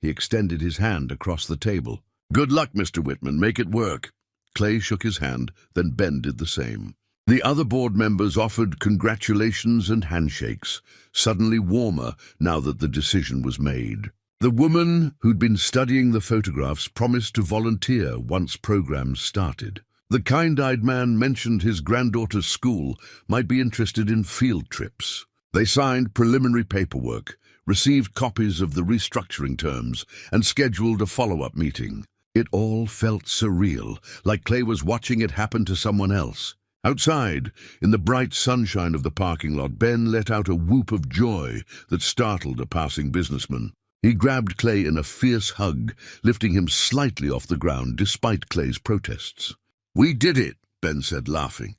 He extended his hand across the table. Good luck, Mr. Whitman. Make it work. Clay shook his hand, then Ben did the same. The other board members offered congratulations and handshakes, suddenly warmer now that the decision was made. The woman who'd been studying the photographs promised to volunteer once programs started. The kind-eyed man mentioned his granddaughter's school might be interested in field trips. They signed preliminary paperwork, received copies of the restructuring terms, and scheduled a follow-up meeting. It all felt surreal, like Clay was watching it happen to someone else. Outside, in the bright sunshine of the parking lot, Ben let out a whoop of joy that startled a passing businessman. He grabbed Clay in a fierce hug, lifting him slightly off the ground despite Clay's protests. We did it, Ben said, laughing.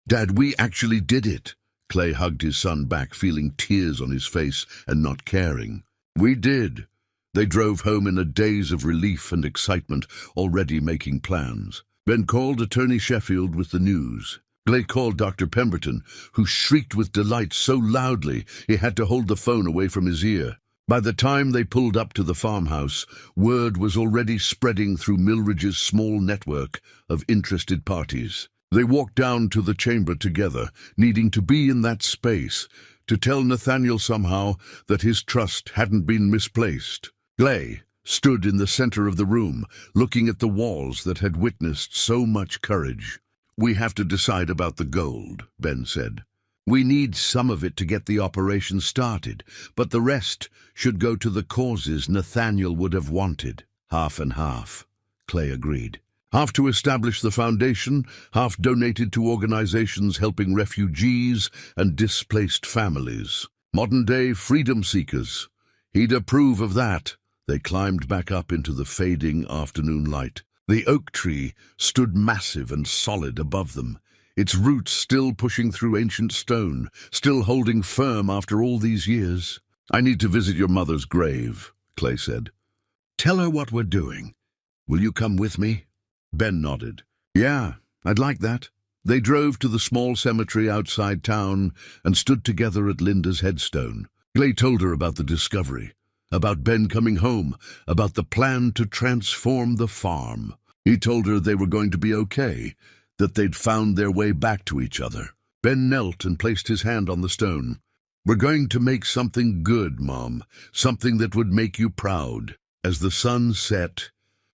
Dad, we actually did it. Clay hugged his son back, feeling tears on his face and not caring. We did. They drove home in a daze of relief and excitement, already making plans. Ben called Attorney Sheffield with the news. Clay called Dr. Pemberton, who shrieked with delight so loudly he had to hold the phone away from his ear. By the time they pulled up to the farmhouse, word was already spreading through Millridge's small network of interested parties. They walked down to the chamber together, needing to be in that space, to tell Nathaniel somehow that his trust hadn't been misplaced. Clay stood in the center of the room, looking at the walls that had witnessed so much courage. "We have to decide about the gold," Ben said. "We need some of it to get the operation started, but the rest should go to the causes Nathaniel would have wanted." "Half and half," Clay agreed. "Half to establish the foundation, half donated to organizations helping refugees and displaced families. Modern-day freedom seekers. He'd approve of that." They climbed back up into the fading afternoon light. The oak tree stood massive and solid above them, its roots still pushing through ancient stone, still holding firm after all these years. "I need to visit your mother's grave," Clay said. "Tell her what we're doing. Will you come with me?" Ben nodded. "Yeah, I'd like that." They drove to the small cemetery outside town and stood together at Linda's headstone. Clay told her about the discovery, about Ben coming home, about the plan to transform the farm. He told her they were going to be okay, that they'd found their way back to each other. Ben knelt and placed his hand on the stone. "We're going to make something good, Mom, something that would make you proud." As the sun set,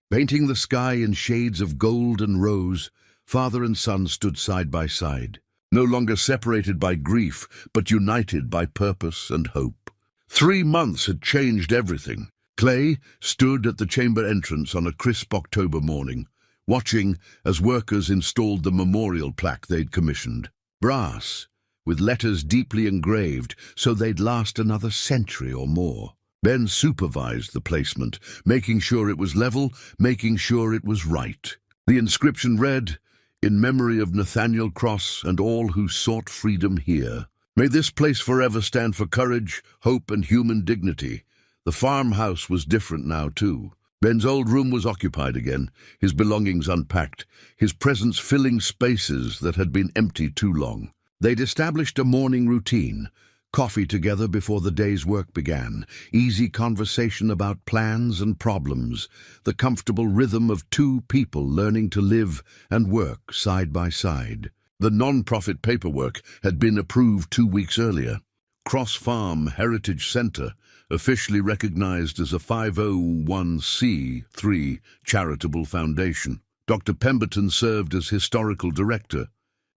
painting the sky in shades of gold and rose, father and son stood side by side, no longer separated by grief, but united by purpose and hope. 3 months had changed everything. Clay stood at the chamber entrance on a crisp October morning, watching as workers installed the memorial plaque they'd commissioned. Brass, with letters deeply engraved so they'd last another century or more. Ben supervised the placement, making sure it was level, making sure it was right. The inscription read, "In memory of Nathaniel Cross and all who sought freedom here. May this place forever stand for courage, hope, and human dignity." The farmhouse was different now, too. Ben's old room was occupied again, his belongings unpacked, his presence filling spaces that had been empty too long. They'd established a morning routine, coffee together before the day's work began, easy conversation about plans and problems, the comfortable rhythm of two people learning to live and work side by side. The non-profit paperwork had been approved 2 weeks earlier. Cross Farm Heritage Center, officially recognized as a 501c3 charitable foundation. Dr. Pemberton served as historical director,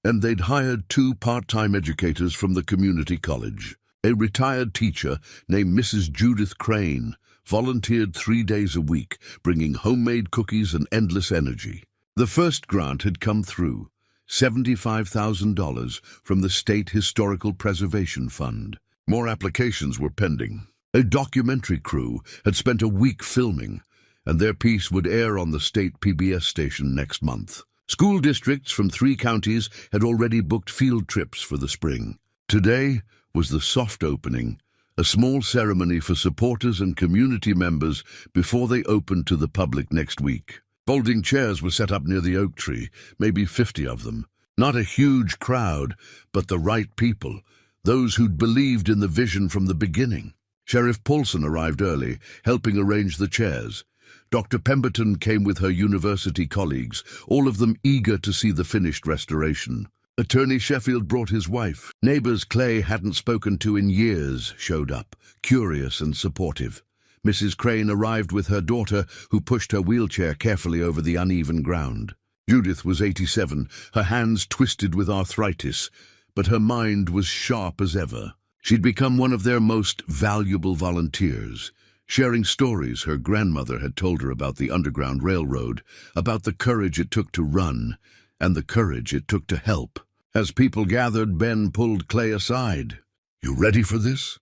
and they'd hired 2 part-time educators from the community college. A retired teacher named Mrs. Judith Crane volunteered 3 days a week, bringing homemade cookies and endless energy. The first grant had come through, $75,000 from the State Historical Preservation Fund. More applications were pending. A documentary crew had spent a week filming, and their piece would air on the state PBS station next month. School districts from 3 counties had already booked field trips for the spring. Today was the soft opening, a small ceremony for supporters and community members before they opened to the public next week. Folding chairs were set up near the oak tree, maybe 50 of them. Not a huge crowd, but the right people, those who'd believed in the vision from the beginning. Sheriff Paulson arrived early, helping arrange the chairs. Dr. Pemberton came with her university colleagues, all of them eager to see the finished restoration. Attorney Sheffield brought his wife. Neighbors Clay hadn't spoken to in years showed up, curious and supportive. Mrs. Crane arrived with her daughter, who pushed her wheelchair carefully over the uneven ground. Judith was 87, her hands twisted with arthritis, but her mind was sharp as ever. She'd become one of their most valuable volunteers, sharing stories her grandmother had told her about the Underground Railroad, about the courage it took to run, and the courage it took to help. As people gathered, Ben pulled Clay aside. "You ready for this?"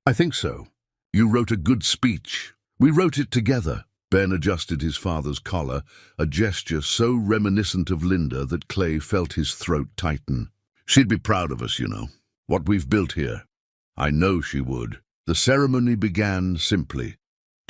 "I think so. You wrote a good speech." "We wrote it together." Ben adjusted his father's collar, a gesture so reminiscent of Linda that Clay felt his throat tighten. "She'd be proud of us, you know, what we've built here." "I know she would." The ceremony began simply.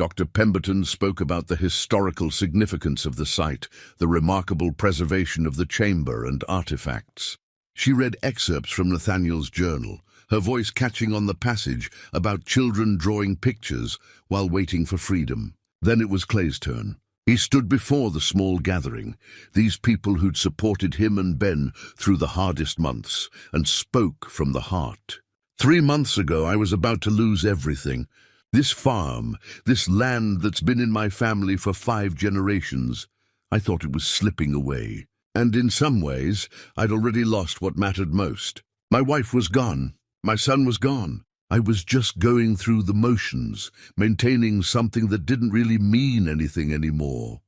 Dr. Pemberton spoke about the historical significance of the site, the remarkable preservation of the chamber and artifacts. She read excerpts from Nathaniel's journal, her voice catching on the passage about children drawing pictures while waiting for freedom. Then it was Clay's turn. He stood before the small gathering, these people who'd supported him and Ben through the hardest months, and spoke from the heart. 3 months ago, I was about to lose everything. This farm, this land that's been in my family for 5 generations, I thought it was slipping away. And in some ways, I'd already lost what mattered most. My wife was gone. My son was gone. I was just going through the motions, maintaining something that didn't really mean anything anymore.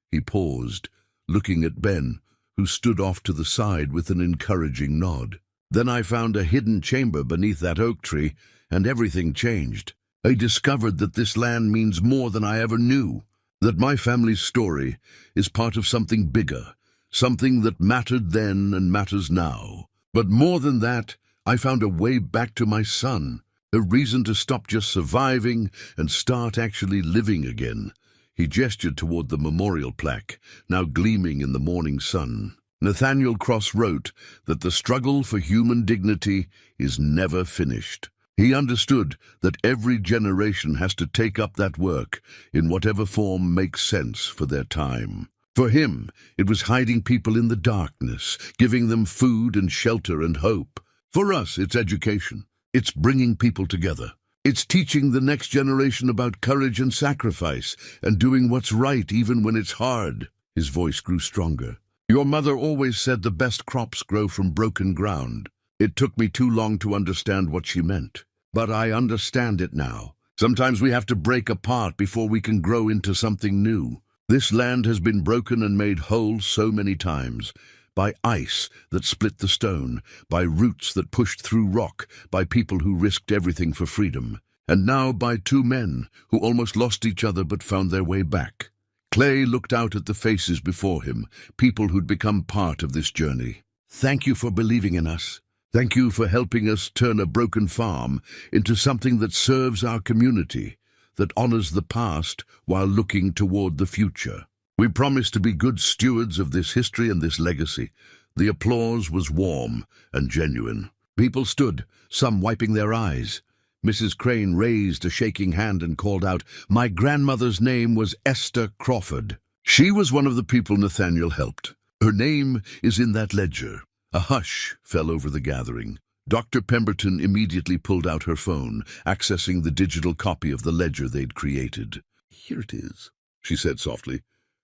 He paused, looking at Ben, who stood off to the side with an encouraging nod. Then I found a hidden chamber beneath that oak tree, and everything changed. I discovered that this land means more than I ever knew, that my family's story is part of something bigger, something that mattered then and matters now. But more than that, I found a way back to my son, a reason to stop just surviving and start actually living again. He gestured toward the memorial plaque, now gleaming in the morning sun. Nathaniel Cross wrote that the struggle for human dignity is never finished. He understood that every generation has to take up that work in whatever form makes sense for their time. For him, it was hiding people in the darkness, giving them food and shelter and hope. For us, it's education. It's bringing people together. It's teaching the next generation about courage and sacrifice and doing what's right even when it's hard. His voice grew stronger. Your mother always said the best crops grow from broken ground. It took me too long to understand what she meant. But I understand it now. Sometimes we have to break apart before we can grow into something new. This land has been broken and made whole so many times. By ice that split the stone, by roots that pushed through rock, by people who risked everything for freedom. And now by 2 men who almost lost each other but found their way back. Clay looked out at the faces before him, people who'd become part of this journey. Thank you for believing in us. Thank you for helping us turn a broken farm into something that serves our community, that honors the past while looking toward the future. We promise to be good stewards of this history and this legacy. The applause was warm and genuine. People stood, some wiping their eyes. Mrs. Crane raised a shaking hand and called out, "My grandmother's name was Esther Crawford. She was one of the people Nathaniel helped. Her name is in that ledger." A hush fell over the gathering. Dr. Pemberton immediately pulled out her phone, accessing the digital copy of the ledger they'd created. "Here it is," she said softly.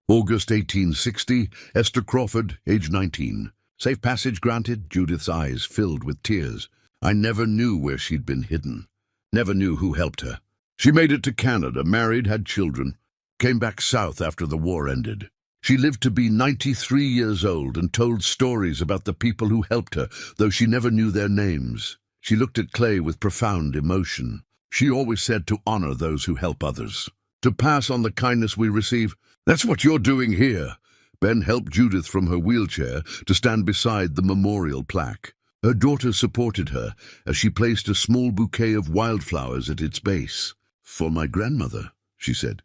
"August 1860, Esther Crawford, age 19. Safe passage granted." Judith's eyes filled with tears. "I never knew where she'd been hidden. Never knew who helped her. She made it to Canada, married, had children. Came back south after the war ended. She lived to be 93 years old and told stories about the people who helped her, though she never knew their names." She looked at Clay with profound emotion. "She always said to honor those who help others, to pass on the kindness we receive. That's what you're doing here." Ben helped Judith from her wheelchair to stand beside the memorial plaque. Her daughter supported her as she placed a small bouquet of wildflowers at its base. "For my grandmother," she said,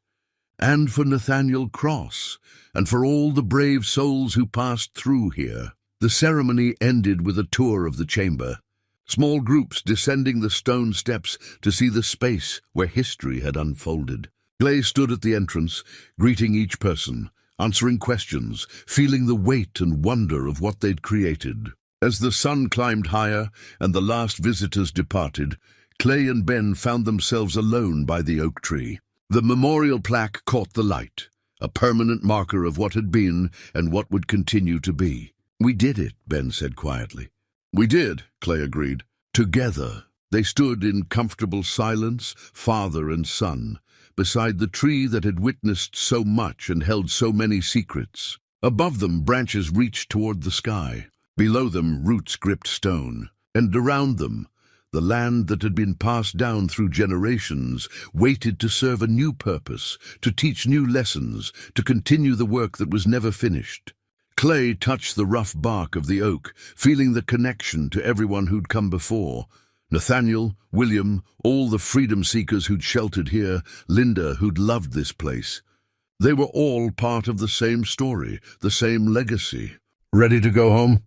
"and for Nathaniel Cross, and for all the brave souls who passed through here." The ceremony ended with a tour of the chamber, small groups descending the stone steps to see the space where history had unfolded. Clay stood at the entrance, greeting each person, answering questions, feeling the weight and wonder of what they'd created. As the sun climbed higher and the last visitors departed, Clay and Ben found themselves alone by the oak tree. The memorial plaque caught the light, a permanent marker of what had been and what would continue to be. "We did it," Ben said quietly. "We did," Clay agreed. Together, they stood in comfortable silence, father and son, beside the tree that had witnessed so much and held so many secrets. Above them, branches reached toward the sky. Below them, roots gripped stone. And around them, the land that had been passed down through generations waited to serve a new purpose, to teach new lessons, to continue the work that was never finished. Clay touched the rough bark of the oak, feeling the connection to everyone who'd come before, Nathaniel, William, all the freedom seekers who'd sheltered here, Linda, who'd loved this place. They were all part of the same story, the same legacy. "Ready to go home?"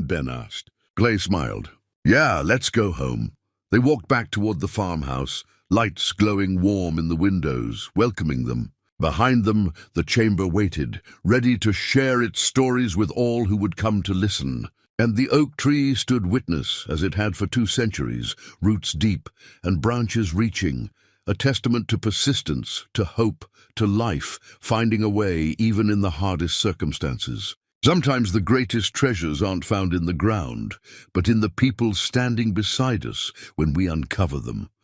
Ben asked. Glay smiled. "Yeah, let's go home." They walked back toward the farmhouse, lights glowing warm in the windows, welcoming them. Behind them, the chamber waited, ready to share its stories with all who would come to listen. And the oak tree stood witness, as it had for 2 centuries, roots deep and branches reaching, a testament to persistence, to hope, to life, finding a way even in the hardest circumstances. Sometimes the greatest treasures aren't found in the ground, but in the people standing beside us when we uncover them.